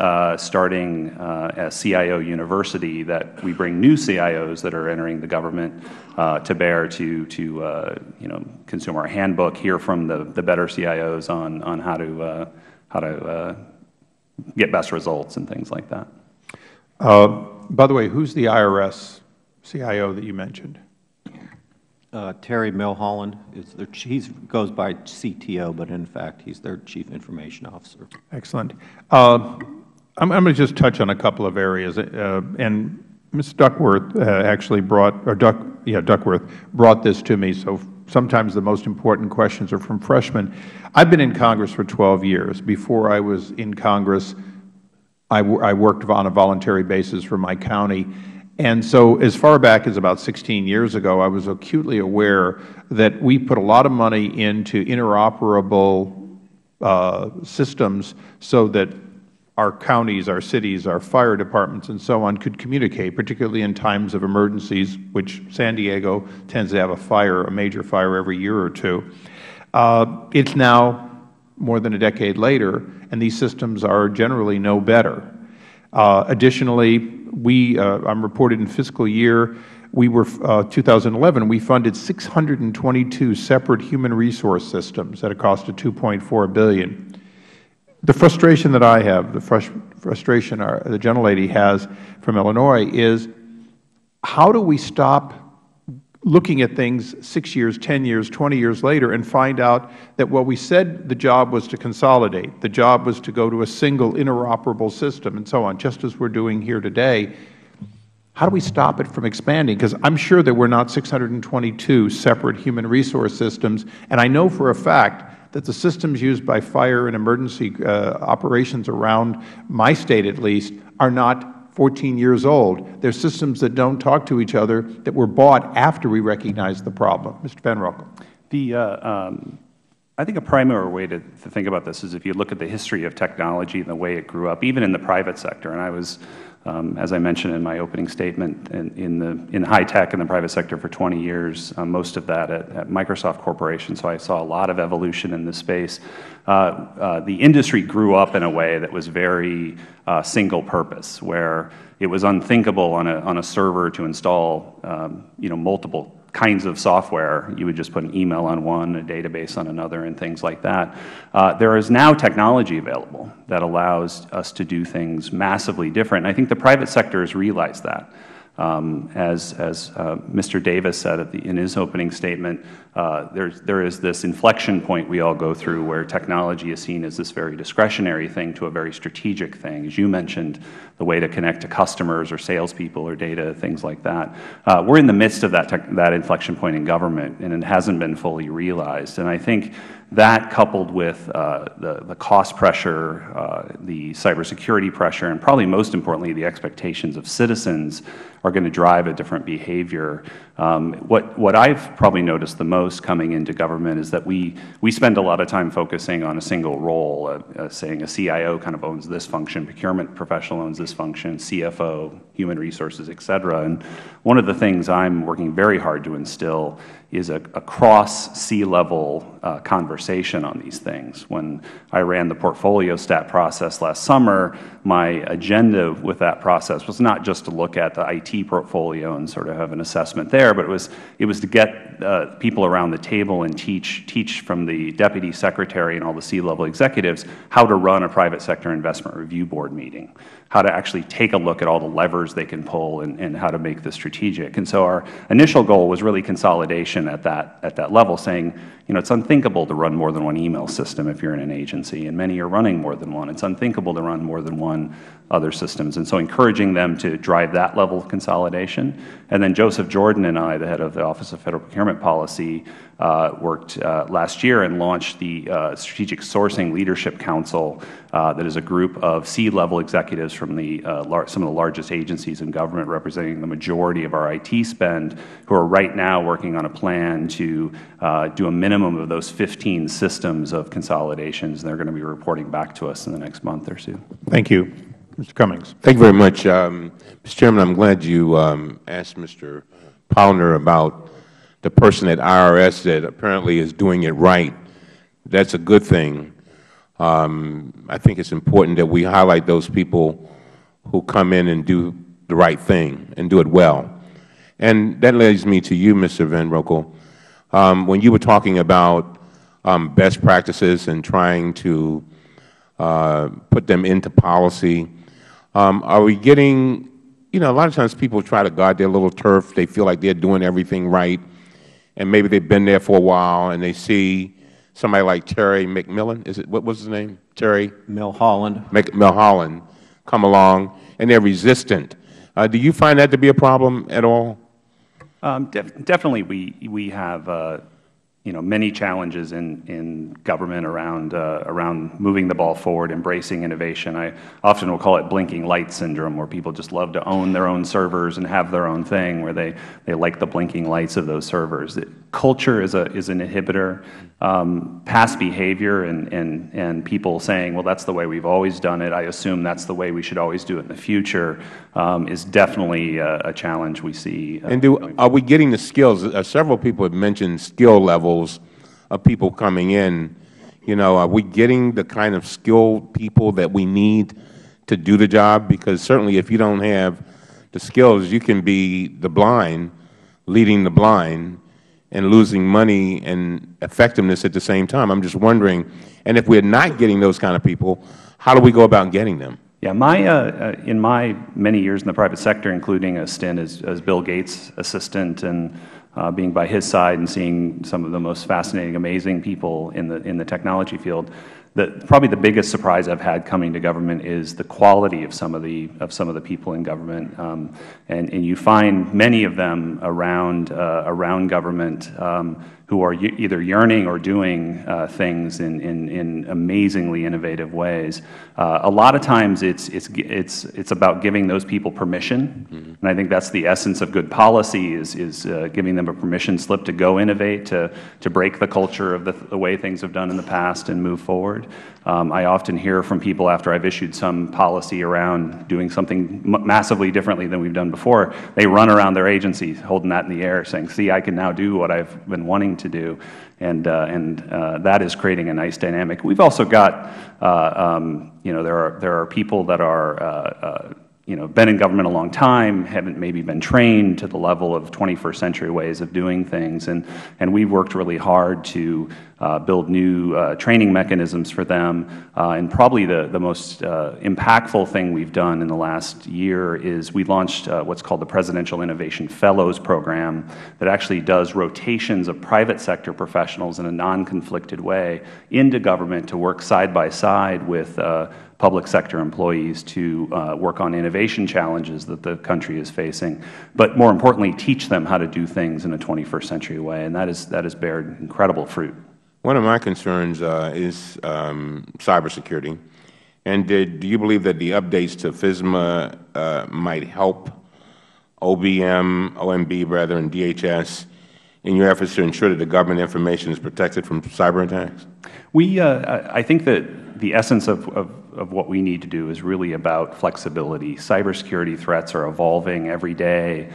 starting a CIO university that we bring new CIOs that are entering the government to bear there to you know, consume our handbook, hear from the better CIOs on how to get best results and things like that. By the way, who's the IRS CIO that you mentioned? Terry Milholland he goes by CTO, but in fact he's their Chief Information Officer. Excellent. I'm going to just touch on a couple of areas, and Ms. Duckworth actually Duckworth brought this to me. So sometimes the most important questions are from freshmen. I've been in Congress for 12 years. Before I was in Congress, I worked on a voluntary basis for my county. And so as far back as about 16 years ago, I was acutely aware that we put a lot of money into interoperable systems so that our counties, our cities, our fire departments, and so on could communicate, particularly in times of emergencies, which San Diego tends to have a major fire every year or two. It's now more than a decade later, and these systems are generally no better. Additionally, I'm reported in fiscal year, 2011, we funded 622 separate human resource systems at a cost of $2.4 billion. The frustration that I have, the frustration the gentlelady has from Illinois is, how do we stop looking at things 6 years, 10 years, 20 years later and find out that what we said the job was to consolidate, the job was to go to a single interoperable system and so on, just as we're doing here today. How do we stop it from expanding? Because I'm sure there were not 622 separate human resource systems, and I know for a fact that the systems used by fire and emergency operations around my state, at least, are not 14 years old. They're systems that don't talk to each other, that were bought after we recognized the problem. Mr. Van Roekel. I think a primary way to think about this is if you look at the history of technology and the way it grew up, even in the private sector. And I was, as I mentioned in my opening statement, in high tech in the private sector for 20 years, most of that at Microsoft Corporation. So I saw a lot of evolution in this space. The industry grew up in a way that was very single purpose, where it was unthinkable on a server to install multiple kinds of software. You would just put an email on one, a database on another, and things like that. There is now technology available that allows us to do things massively different. And I think the private sector has realized that. As Mr. Davis said in his opening statement, there is this inflection point we all go through where technology is seen as this very discretionary thing to a very strategic thing. As you mentioned, the way to connect to customers or salespeople or data, things like that. We're in the midst of that inflection point in government, and it hasn't been fully realized. And I think that, coupled with the cost pressure, the cybersecurity pressure, and probably most importantly, the expectations of citizens are going to drive a different behavior. What I've probably noticed the most coming into government is that we spend a lot of time focusing on a single role, saying a CIO kind of owns this function, procurement professional owns this function, CFO, human resources, et cetera. And one of the things I'm working very hard to instill is a cross C-level conversation on these things. When I ran the portfolio stat process last summer, my agenda with that process was not just to look at the IT portfolio and sort of have an assessment there, but it was to get people around the table and teach from the deputy secretary and all the C-level executives how to run a private sector investment review board meeting, how to actually take a look at all the levers they can pull and how to make this strategic. And so our initial goal was really consolidation at that level, saying, it's unthinkable to run more than one email system if you're in an agency, and many are running more than one. It's unthinkable to run more than one other systems. And so encouraging them to drive that level of consolidation. And then Joseph Jordan and I, the head of the Office of Federal Procurement Policy, worked last year and launched the Strategic Sourcing Leadership Council, that is a group of C-level executives from some of the largest agencies in government, representing the majority of our IT spend, who are right now working on a plan to do a minimum of those 15 systems of consolidations, and they're going to be reporting back to us in the next month or so. Thank you. Mr. Cummings. Thank you very much. Mr. Chairman, I'm glad you asked Mr. Pollner about the person at IRS that apparently is doing it right. That's a good thing. I think it's important that we highlight those people who come in and do the right thing and do it well. And that leads me to you, Mr. Van Rokel. When you were talking about best practices and trying to put them into policy, are we getting, a lot of times people try to guard their little turf. They feel like they're doing everything right, and maybe they've been there for a while, and they see somebody like Terry McMillan, what was his name? Terry? Milholland. Milholland come along, and they're resistant. Do you find that to be a problem at all? Definitely, we have many challenges in government around moving the ball forward, embracing innovation. I often will call it blinking light syndrome, where people just love to own their own servers and have their own thing, where they like the blinking lights of those servers. Culture is an inhibitor. Past behavior and people saying, well, that's the way we've always done it, I assume that's the way we should always do it in the future, is definitely a challenge we see. And are we getting the skills? Several people have mentioned skill levels of people coming in. Are we getting the kind of skilled people that we need to do the job? Because certainly if you don't have the skills, you can be the blind leading the blind and losing money and effectiveness at the same time. I'm just wondering, and if we're not getting those kind of people, how do we go about getting them? Yeah, in my many years in the private sector, including a stint as Bill Gates' assistant and being by his side and seeing some of the most fascinating, amazing people in the technology field, probably the biggest surprise I've had coming to government is the quality of some of the people in government, and you find many of them around government who are either yearning or doing things in amazingly innovative ways. A lot of times it's about giving those people permission, and I think that's the essence of good policy is giving them a permission slip to go innovate, to break the culture of the way things have done in the past and move forward. I often hear from people after I've issued some policy around doing something massively differently than we've done before, they run around their agency holding that in the air saying, see, I can now do what I've been wanting to do, and that is creating a nice dynamic. We've also got, there are people that are been in government a long time, haven't maybe been trained to the level of 21st century ways of doing things, and we've worked really hard to build new training mechanisms for them. And probably the most impactful thing we've done in the last year is we launched what's called the Presidential Innovation Fellows Program that actually does rotations of private sector professionals in a non-conflicted way into government to work side by side with public sector employees to work on innovation challenges that the country is facing, but more importantly, teach them how to do things in a 21st century way, and that has bared incredible fruit. One of my concerns is cybersecurity, and do you believe that the updates to FISMA might help OMB rather, and DHS in your efforts to ensure that the government information is protected from cyber attacks? I think that the essence of what we need to do is really about flexibility. Cybersecurity threats are evolving every day.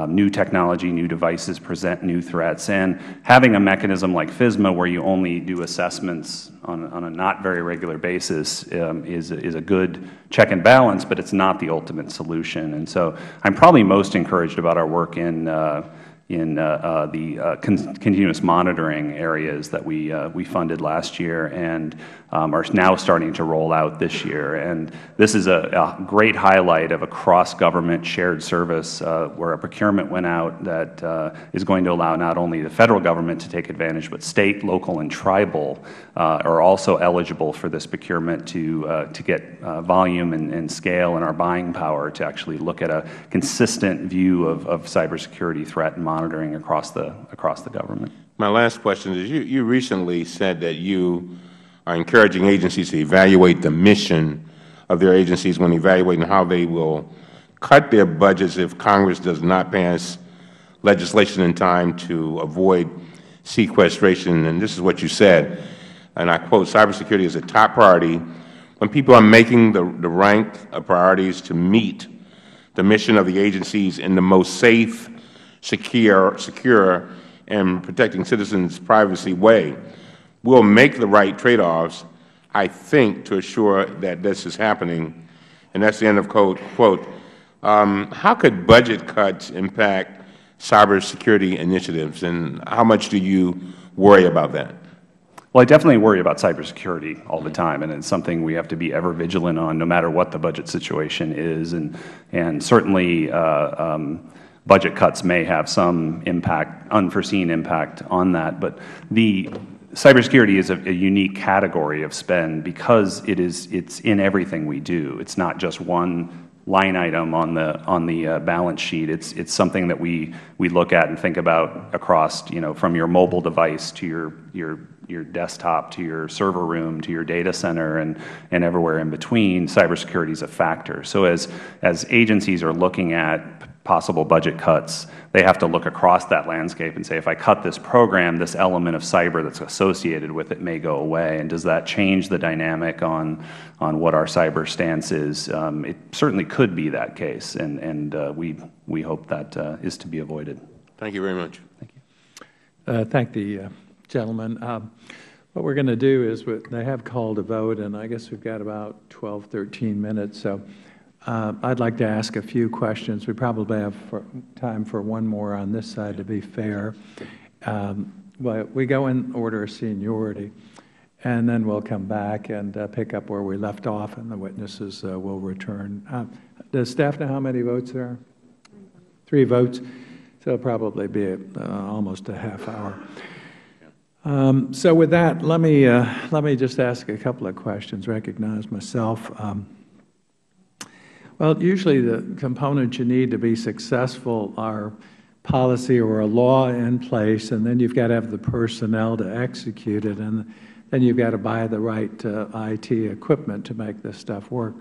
New technology, new devices present new threats, and having a mechanism like FISMA where you only do assessments on a not very regular basis is a good check and balance, but it's not the ultimate solution. And so I'm probably most encouraged about our work in the continuous monitoring areas that we funded last year and are now starting to roll out this year. And this is a great highlight of a cross-government shared service where a procurement went out that is going to allow not only the federal government to take advantage, but state, local, and tribal are also eligible for this procurement to get volume and scale and our buying power to actually look at a consistent view of cybersecurity threat and monitoring across the government. My last question is, you recently said that you are encouraging agencies to evaluate the mission of their agencies when evaluating how they will cut their budgets if Congress does not pass legislation in time to avoid sequestration. And this is what you said, and I quote, "Cybersecurity is a top priority when people are making the rank of priorities to meet the mission of the agencies in the most safe, secure, and protecting citizens' privacy way. We'll make the right trade-offs, I think, to assure that this is happening." And that's the end of quote. How could budget cuts impact cybersecurity initiatives, and how much do you worry about that? Well, I definitely worry about cybersecurity all the time, and it's something we have to be ever vigilant on, no matter what the budget situation is. And certainly, budget cuts may have some impact, unforeseen impact on that. But the cybersecurity is a unique category of spend because it's in everything we do. It's not just one line item on the balance sheet. It's something that we look at and think about across, from your mobile device to your desktop to your server room to your data center and everywhere in between. Cybersecurity is a factor. So as agencies are looking at possible budget cuts, they have to look across that landscape and say, if I cut this program, this element of cyber that's associated with it may go away, and does that change the dynamic on what our cyber stance is? It certainly could be that case, and we hope that is to be avoided. Thank you very much. Thank you. Thank the gentleman. What we're going to do is they have called a vote, and I guess we've got about 12, 13 minutes. So I'd like to ask a few questions. We probably have time for one more on this side to be fair. But we go in order of seniority, and then we'll come back and pick up where we left off, and the witnesses will return. Does staff know how many votes there are? 3 votes. So it'll probably be almost a half hour. So with that, let me just ask a couple of questions, recognize myself. Well, usually the components you need to be successful are policy or a law in place, and then you've got to have the personnel to execute it, and then you've got to buy the right IT equipment to make this stuff work.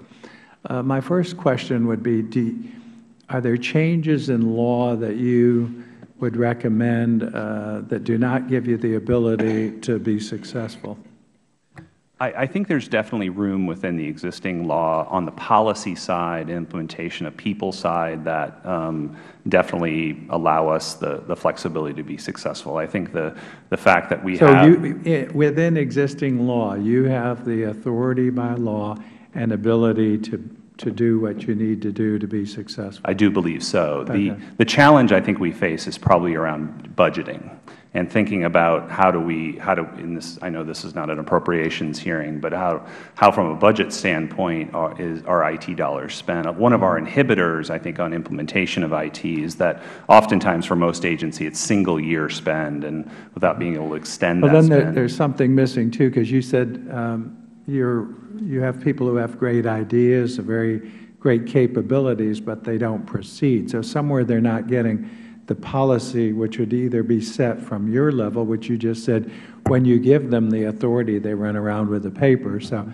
My first question would be, are there changes in law that you would recommend that do not give you the ability to be successful? I think there's definitely room within the existing law on the policy side, implementation of people side, that definitely allow us the flexibility to be successful. I think the fact that we have... So within existing law, you have the authority by law and ability to do what you need to do to be successful? I do believe so. Okay. The challenge I think we face is probably around budgeting and thinking about in this, I know this is not an appropriations hearing, but how from a budget standpoint are IT dollars spent. One of our inhibitors, I think, on implementation of IT is that oftentimes for most agencies it's single-year spend, and without being able to extend that spend. Well, then there's something missing too, because you said you have people who have great ideas, very great capabilities, but they don't proceed. So somewhere they're not getting the policy, which would either be set from your level, which you just said, when you give them the authority, they run around with a paper. So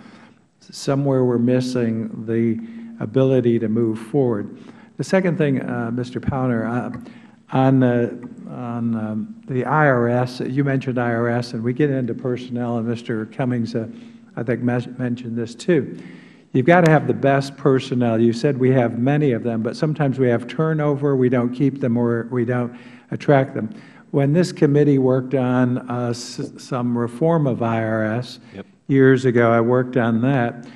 somewhere we're missing the ability to move forward. The second thing, Mr. Powner, on the IRS, you mentioned IRS, and we get into personnel, and Mr. Cummings, I think, mentioned this too. You've got to have the best personnel. You said we have many of them, but sometimes we have turnover, we don't keep them, or we don't attract them. When this committee worked on some reform of IRS years ago, I worked on that.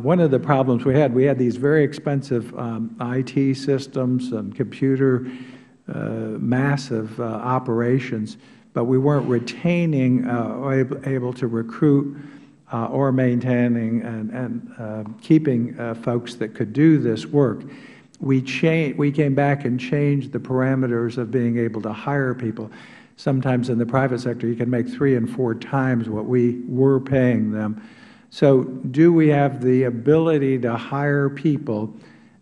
One of the problems we had these very expensive IT systems and computer massive operations, but we weren't retaining or able to recruit or maintaining and keeping folks that could do this work. We came back and changed the parameters of being able to hire people. Sometimes in the private sector, you can make 3 and 4 times what we were paying them. So do we have the ability to hire people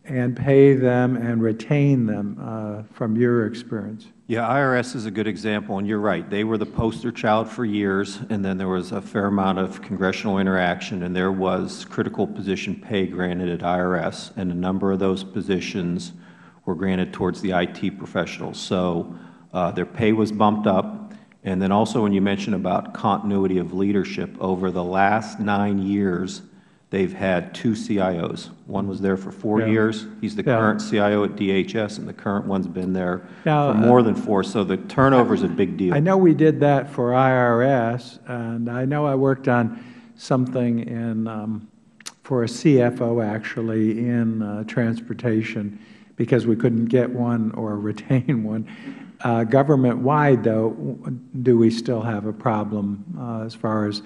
and pay them and retain them from your experience? Yeah, IRS is a good example, and you're right. They were the poster child for years, and then there was a fair amount of congressional interaction, and there was critical position pay granted at IRS, and a number of those positions were granted towards the IT professionals. So their pay was bumped up. And then also when you mention about continuity of leadership, over the last 9 years, they've had 2 CIOs. One was there for 4 years. He's the current CIO at DHS, and the current one's been there for more than 4. So the turnover is a big deal. I know we did that for IRS, and I know I worked on something for a CFO, actually, in transportation because we couldn't get one or retain one. Government-wide, though, do we still have a problem as far as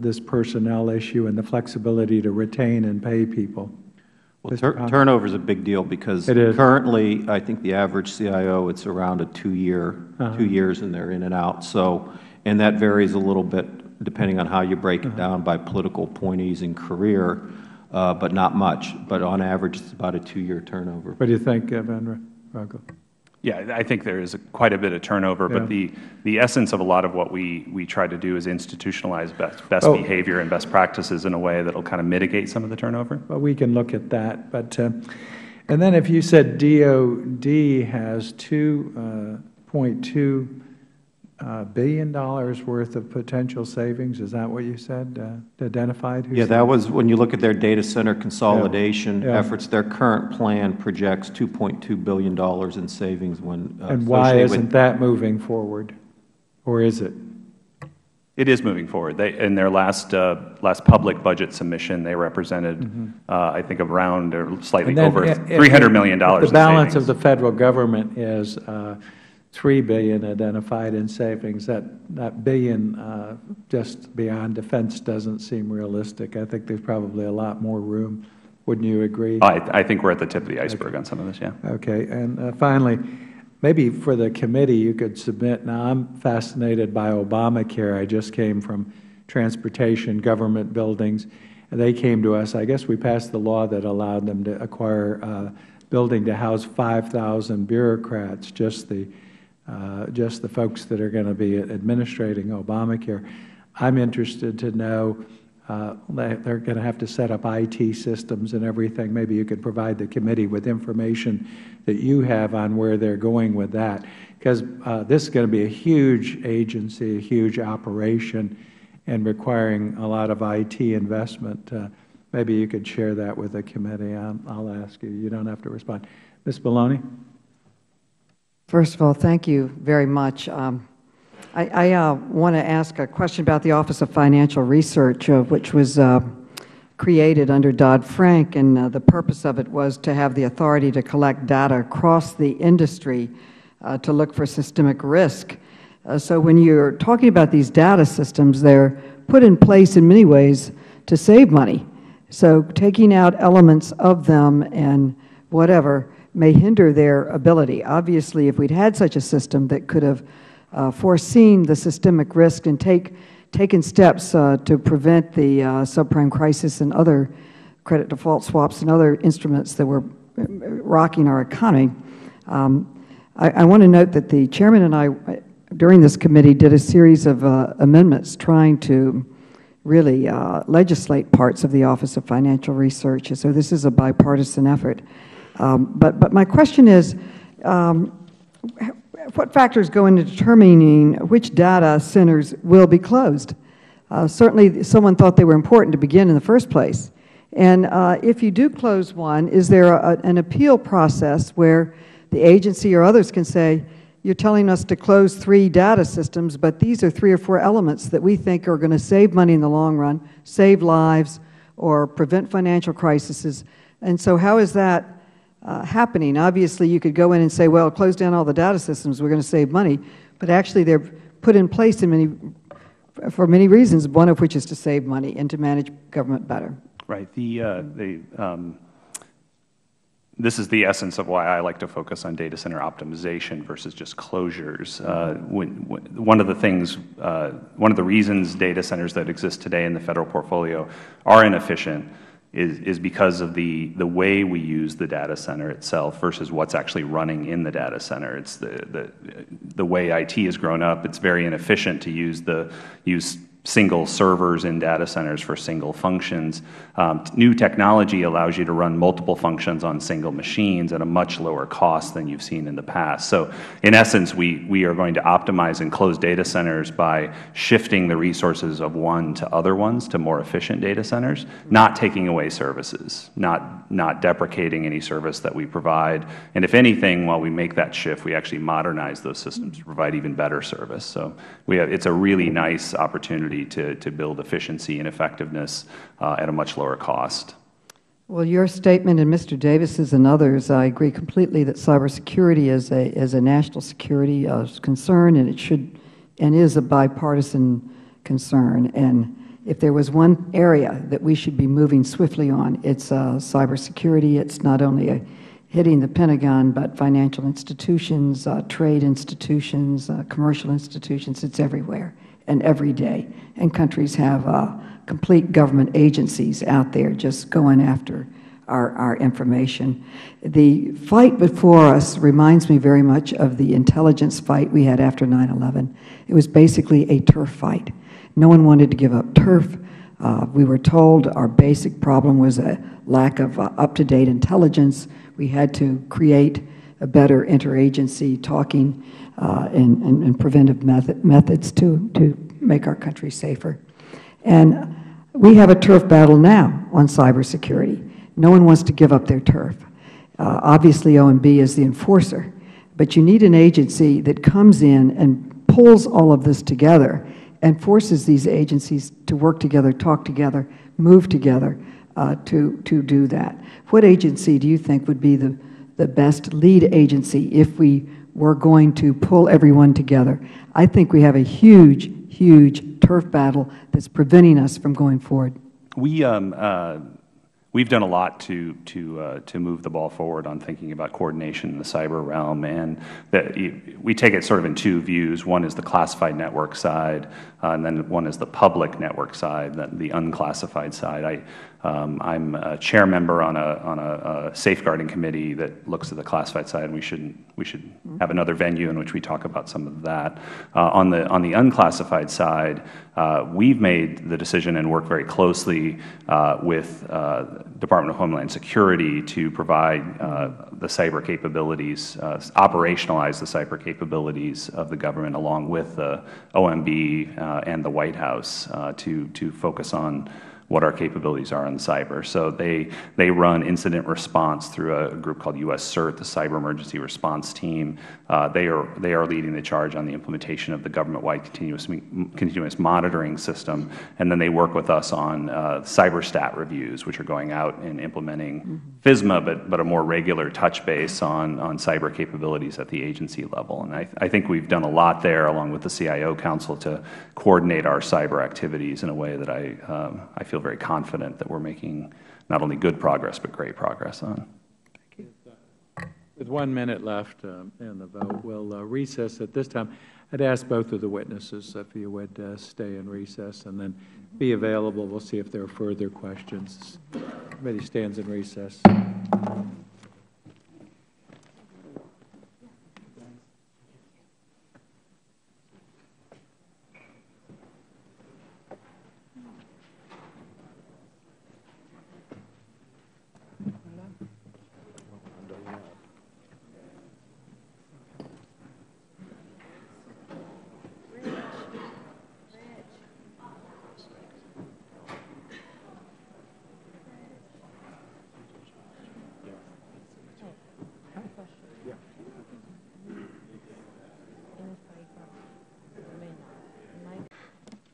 this personnel issue and the flexibility to retain and pay people? Well, turnover is a big deal because currently, I think the average CIO, it's around a 2-year, 2 years, and they're in and out. So, and that varies a little bit depending on how you break it down by political appointees and career, but not much. But on average, it's about a 2-year turnover. What do you think, Van Rokel? Yeah, I think there is quite a bit of turnover, but the essence of a lot of what we try to do is institutionalize best behavior and best practices in a way that will kind of mitigate some of the turnover. Well, we can look at that. But and then if you said DOD has $2.2 billion worth of potential savings, is that what you said, identified? Yeah, that was when you look at their data center consolidation efforts, their current plan projects $2.2 billion in savings when and why isn't that moving forward, or is it? It is moving forward. In their last public budget submission, they represented, I think, around or slightly over $300 million. The balance of the Federal Government is $3 billion identified in savings. That billion just beyond defense doesn't seem realistic. I think there's probably a lot more room. Wouldn't you agree? I think we're at the tip of the iceberg on some of this, yeah. Okay. And finally, maybe for the committee you could submit, now I'm fascinated by Obamacare. I just came from transportation, government buildings, and they came to us. I guess we passed the law that allowed them to acquire a building to house 5,000 bureaucrats, just the folks that are going to be administrating Obamacare. I'm interested to know they're going to have to set up IT systems and everything. Maybe you could provide the committee with information that you have on where they're going with that, because this is going to be a huge agency, a huge operation, and requiring a lot of IT investment. Maybe you could share that with the committee. I'll ask you. You don't have to respond. Ms. Maloney? First of all, thank you very much. I want to ask a question about the Office of Financial Research, which was created under Dodd-Frank, and the purpose of it was to have the authority to collect data across the industry to look for systemic risk. So when you're talking about these data systems, they're put in place in many ways to save money. So taking out elements of them and whatever may hinder their ability. Obviously, if we'd had such a system that could have foreseen the systemic risk and taken steps to prevent the subprime crisis and other credit default swaps and other instruments that were rocking our economy, I want to note that the Chairman and I, during this committee, did a series of amendments trying to really legislate parts of the Office of Financial Research. So this is a bipartisan effort. But my question is, what factors go into determining which data centers will be closed? Certainly, someone thought they were important to begin in the first place. And if you do close one, is there an appeal process where the agency or others can say, you're telling us to close 3 data systems, but these are 3 or 4 elements that we think are going to save money in the long run, save lives, or prevent financial crises. And so how is that happening? Obviously, you could go in and say, well, close down all the data systems, we're going to save money. But actually, they're put in place for many reasons, one of which is to save money and to manage government better. Right. This is the essence of why I like to focus on data center optimization versus just closures. One of the reasons data centers that exist today in the Federal portfolio are inefficient is because of the way we use the data center itself versus what's actually running in the data center. It's the way IT has grown up. It's very inefficient to use single servers in data centers for single functions. New technology allows you to run multiple functions on single machines at a much lower cost than you've seen in the past. So in essence, we are going to optimize and close data centers by shifting the resources of one to other ones to more efficient data centers, not taking away services, not deprecating any service that we provide. And if anything, while we make that shift, we actually modernize those systems to provide even better service. So it's a really nice opportunity to build efficiency and effectiveness at a much lower cost. Well, your statement and Mr. Davis's and others, I agree completely that cybersecurity is a national security concern, and it should and is a bipartisan concern. And if there was one area that we should be moving swiftly on, it's cybersecurity. It's not only hitting the Pentagon, but financial institutions, trade institutions, commercial institutions. It's everywhere and every day. And countries have complete government agencies out there just going after our information. The fight before us reminds me very much of the intelligence fight we had after 9/11. It was basically a turf fight. No one wanted to give up turf. We were told our basic problem was a lack of up-to-date intelligence. We had to create a better interagency talking and preventive methods to make our country safer. And we have a turf battle now on cybersecurity. No one wants to give up their turf. Obviously, OMB is the enforcer, but you need an agency that comes in and pulls all of this together and forces these agencies to work together, talk together, move together to do that. What agency do you think would be the best lead agency if we were going to pull everyone together? I think we have a huge, huge turf battle that's preventing us from going forward. We've done a lot to move the ball forward on thinking about coordination in the cyber realm, and that we take it sort of in two views. One is the classified network side, and then one is the public network side, the unclassified side. I'm a chair member on a safeguarding committee that looks at the classified side, and we should have another venue in which we talk about some of that. On the unclassified side, we've made the decision and worked very closely with Department of Homeland Security to provide the cyber capabilities, operationalize the cyber capabilities of the government along with the OMB and the White House to focus on what our capabilities are in cyber. So they run incident response through a group called U.S. CERT, the Cyber Emergency Response Team. They are leading the charge on the implementation of the government-wide continuous monitoring system, and then they work with us on cyberstat reviews, which are going out and implementing FISMA, but a more regular touch base on cyber capabilities at the agency level. And I think we've done a lot there, along with the CIO Council, to coordinate our cyber activities in a way that I feel very confident that we're making not only good progress, but great progress on. With 1 minute left in the vote, we'll recess at this time. I'd ask both of the witnesses if you would stay in recess and then be available. We'll see if there are further questions. The committee stands in recess.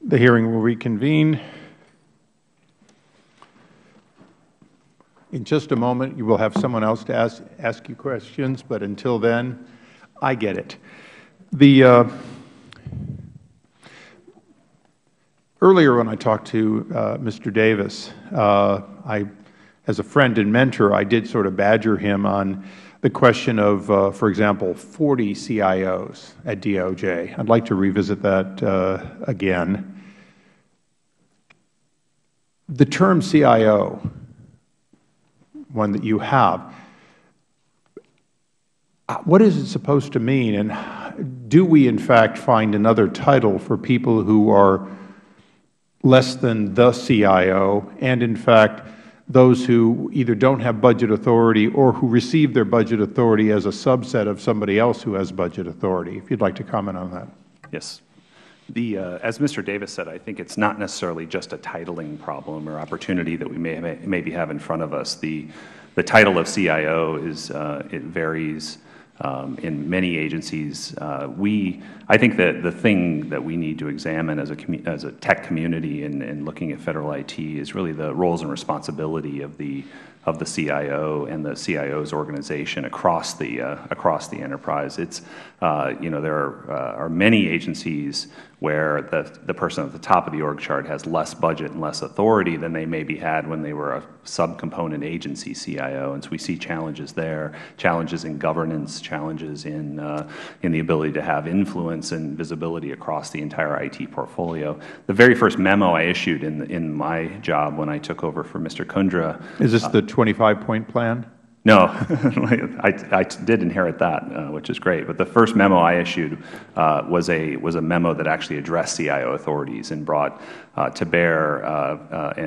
The hearing will reconvene. In just a moment, you will have someone else to ask you questions, but until then, I get it. Earlier when I talked to Mr. Davis, as a friend and mentor, I did sort of badger him on the question of, for example, 40 CIOs at DOJ. I'd like to revisit that again. The term CIO, one that you have, what is it supposed to mean, and do we in fact find another title for people who are less than the CIO, and in fact those who either don't have budget authority or who receive their budget authority as a subset of somebody else who has budget authority? If you'd like to comment on that. Yes. As Mr. Davis said, I think it's not necessarily just a titling problem or opportunity that we maybe have in front of us. The title of CIO is it varies in many agencies. I think that the thing that we need to examine as a tech community in looking at Federal IT is really the roles and responsibility of the CIO and the CIO's organization across the enterprise. It's there are many agencies where the person at the top of the org chart has less budget and less authority than they maybe had when they were a subcomponent agency CIO, and so we see challenges there, challenges in governance, challenges in the ability to have influence and visibility across the entire IT portfolio. The very first memo I issued in my job when I took over for Mr. Kundra. Is this the 25-point plan? No, I did inherit that, which is great. But the first memo I issued was a memo that actually addressed CIO authorities and brought to bear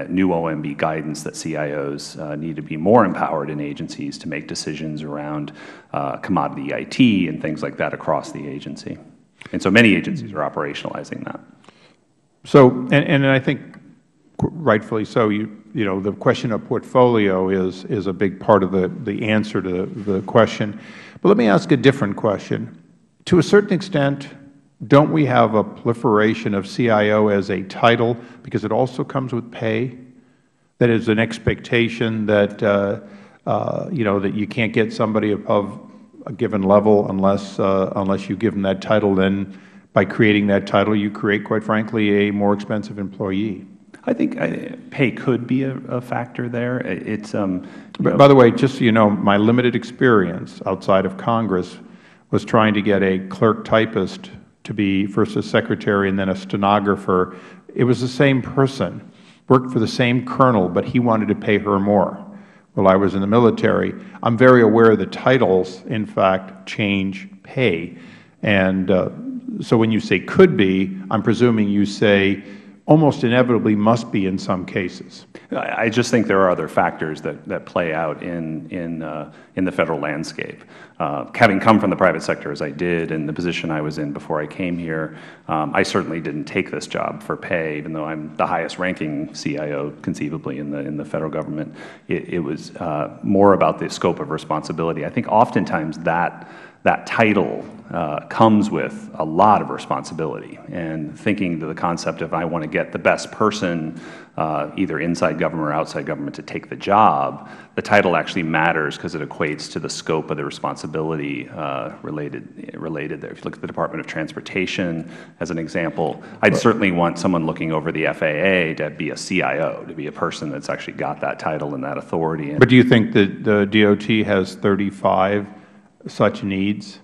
new OMB guidance that CIOs need to be more empowered in agencies to make decisions around commodity IT and things like that across the agency. And so many agencies are operationalizing that. So, and I think rightfully so, the question of portfolio is a big part of the answer to the question. But let me ask a different question. To a certain extent, don't we have a proliferation of CIO as a title because it also comes with pay? That is an expectation that that you can't get somebody of a given level unless you give them that title. Then, by creating that title, you create, quite frankly, a more expensive employee. I think pay could be a factor there. It's by the way, just so you know, my limited experience outside of Congress was trying to get a clerk typist to be first a secretary and then a stenographer. It was the same person, worked for the same colonel, but he wanted to pay her more. While I was in the military, I'm very aware the titles, in fact, change pay. And so when you say could be, I'm presuming you say almost inevitably must be in some cases. I just think there are other factors that play out in the Federal landscape. Having come from the private sector as I did and the position I was in before I came here, I certainly didn't take this job for pay, even though I'm the highest ranking CIO conceivably in the Federal government. It was more about the scope of responsibility. I think oftentimes that title comes with a lot of responsibility, and thinking to the concept of I want to get the best person either inside government or outside government to take the job, the title actually matters because it equates to the scope of the responsibility related there. If you look at the Department of Transportation as an example, I'd certainly want someone looking over the FAA to be a CIO, to be a person that's actually got that title and that authority. But do you think that the DOT has 35 such needs?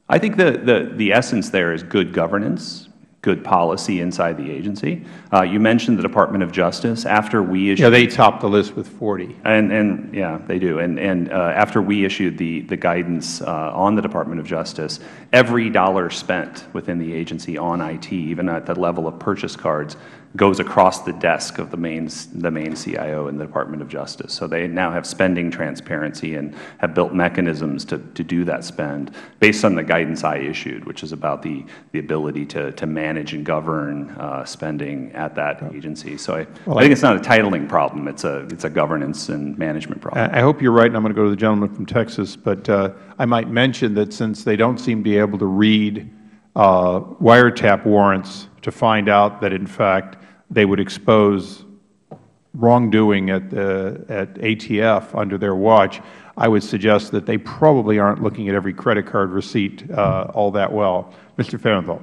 I think the essence there is good governance, good policy inside the agency. You mentioned the Department of Justice. After we issued, yeah, they top the list with 40. And yeah, they do. And after we issued the guidance on the Department of Justice, every dollar spent within the agency on IT, even at the level of purchase cards, goes across the desk of the main CIO in the Department of Justice. So they now have spending transparency and have built mechanisms to do that spend based on the guidance I issued, which is about the ability to manage and govern spending at that agency. So I think it's not a titling problem. It's a governance and management problem. I hope you're right, and I'm going to go to the gentleman from Texas. But I might mention that since they don't seem to be able to read wiretap warrants to find out that, in fact, they would expose wrongdoing at ATF under their watch, I would suggest that they probably aren't looking at every credit card receipt all that well. Mr. Farenthold.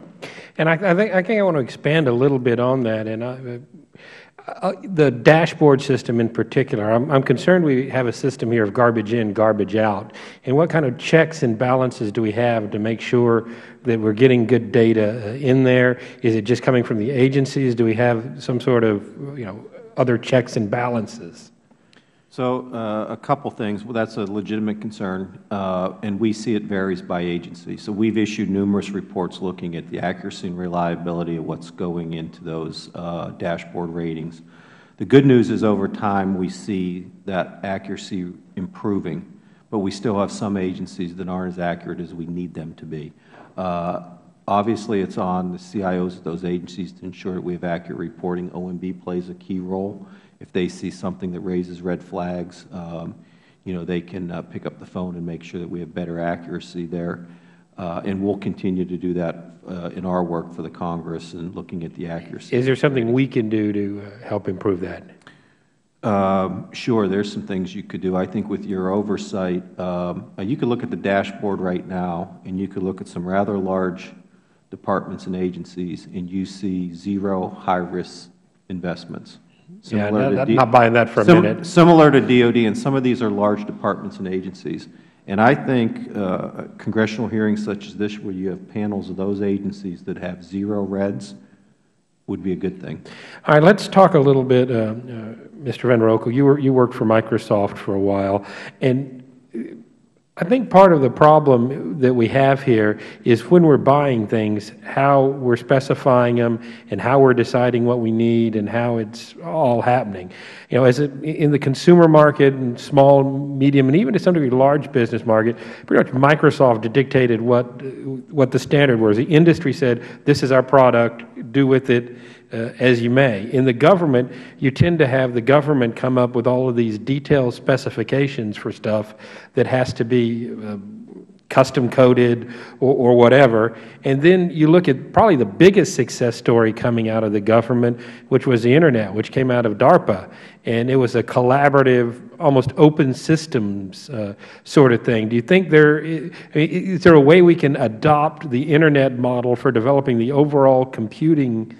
And I think I want to expand a little bit on that. And the dashboard system in particular, I'm concerned we have a system here of garbage in, garbage out. And what kind of checks and balances do we have to make sure that we're getting good data in there? Is it just coming from the agencies? Do we have some sort of other checks and balances? So a couple things. Well, that's a legitimate concern, and we see it varies by agency. So we've issued numerous reports looking at the accuracy and reliability of what's going into those dashboard ratings. The good news is over time we see that accuracy improving, but we still have some agencies that aren't as accurate as we need them to be. Obviously, it's on the CIOs of those agencies to ensure that we have accurate reporting. OMB plays a key role. If they see something that raises red flags, they can pick up the phone and make sure that we have better accuracy there. And we'll continue to do that in our work for the Congress and looking at the accuracy. Is there something we can do to help improve that? Sure, there's some things you could do. I think with your oversight, you could look at the dashboard right now, and you could look at some rather large departments and agencies, and you see zero high-risk investments. Yeah, I'm not buying that for a minute. Similar to DOD, and some of these are large departments and agencies. And I think congressional hearings such as this, where you have panels of those agencies that have zero reds, would be a good thing. All right, let's talk a little bit, Mr. Van Rokel. You worked for Microsoft for a while, and I think part of the problem that we have here is when we're buying things, how we're specifying them and how we're deciding what we need and how it's all happening. As in the consumer market and small, medium, and even to some degree large business market, pretty much Microsoft dictated what the standard was. The industry said, this is our product, do with it as you may. In the government, you tend to have the government come up with all of these detailed specifications for stuff that has to be custom coded or whatever. And then you look at probably the biggest success story coming out of the government, which was the Internet, which came out of DARPA. And it was a collaborative, almost open systems sort of thing. Do you think is there a way we can adopt the Internet model for developing the overall computing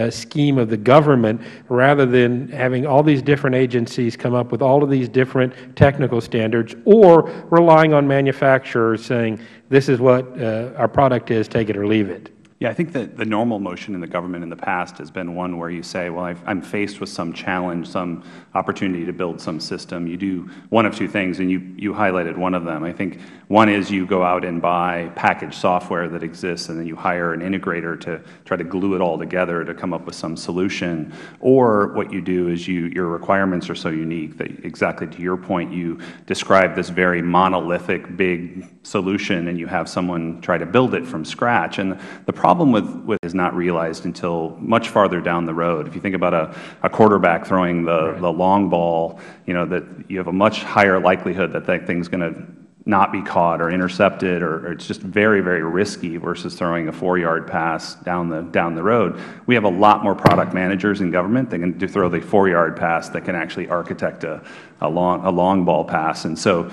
scheme of the government, rather than having all these different agencies come up with all of these different technical standards, or relying on manufacturers saying, this is what our product is, take it or leave it? Yeah, I think that the normal motion in the government in the past has been one where you say, well, I'm faced with some challenge, some opportunity to build some system. You do one of two things, and you highlighted one of them. I think one is you go out and buy packaged software that exists, and then you hire an integrator to try to glue it all together to come up with some solution. Or what you do is your requirements are so unique that, exactly to your point, you describe this very monolithic big solution, and you have someone try to build it from scratch. And the problem with is not realized until much farther down the road. If you think about a quarterback throwing the long ball, that you have a much higher likelihood that that thing's going to not be caught or intercepted, or it's just very, very risky versus throwing a 4-yard pass down the road. We have a lot more product managers in government that can throw the 4-yard pass that can actually architect a long ball pass. And so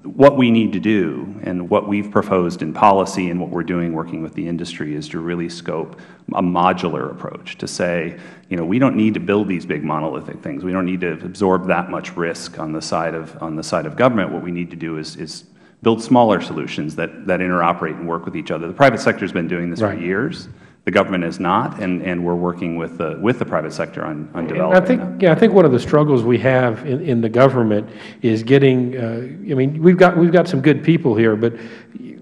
what we need to do, and what we've proposed in policy and what we're doing working with the industry, is to really scope a modular approach to say, we don't need to build these big monolithic things. We don't need to absorb that much risk on the side of government. What we need to do is build smaller solutions that interoperate and work with each other. The private sector has been doing this for years. The government is not, and we're working with the private sector on developing that. I think one of the struggles we have in the government is getting. We've got some good people here, but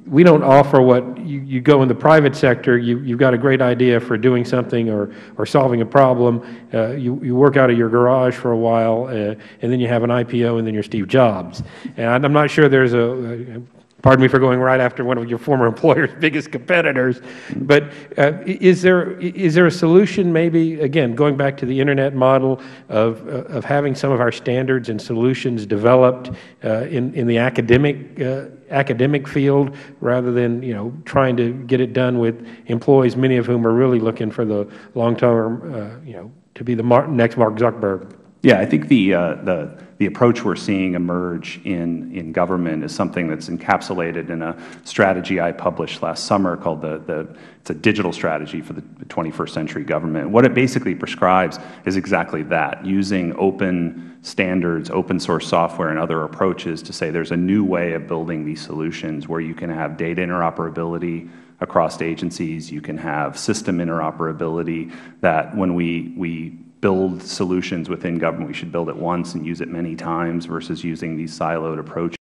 we don't offer what you go in the private sector. You've got a great idea for doing something or solving a problem. You work out of your garage for a while, and then you have an IPO, and then you're Steve Jobs. And I'm not sure there's pardon me for going right after one of your former employer's biggest competitors, but is there a solution, maybe, again, going back to the Internet model of having some of our standards and solutions developed in the academic field, rather than trying to get it done with employees, many of whom are really looking for the long term, to be the next Mark Zuckerberg? Yeah, I think the approach we're seeing emerge in government is something that's encapsulated in a strategy I published last summer called it's a digital strategy for the 21st century government. What it basically prescribes is exactly that, using open standards, open source software, and other approaches to say there's a new way of building these solutions where you can have data interoperability across agencies, you can have system interoperability, that when we build solutions within government, we should build it once and use it many times versus using these siloed approaches.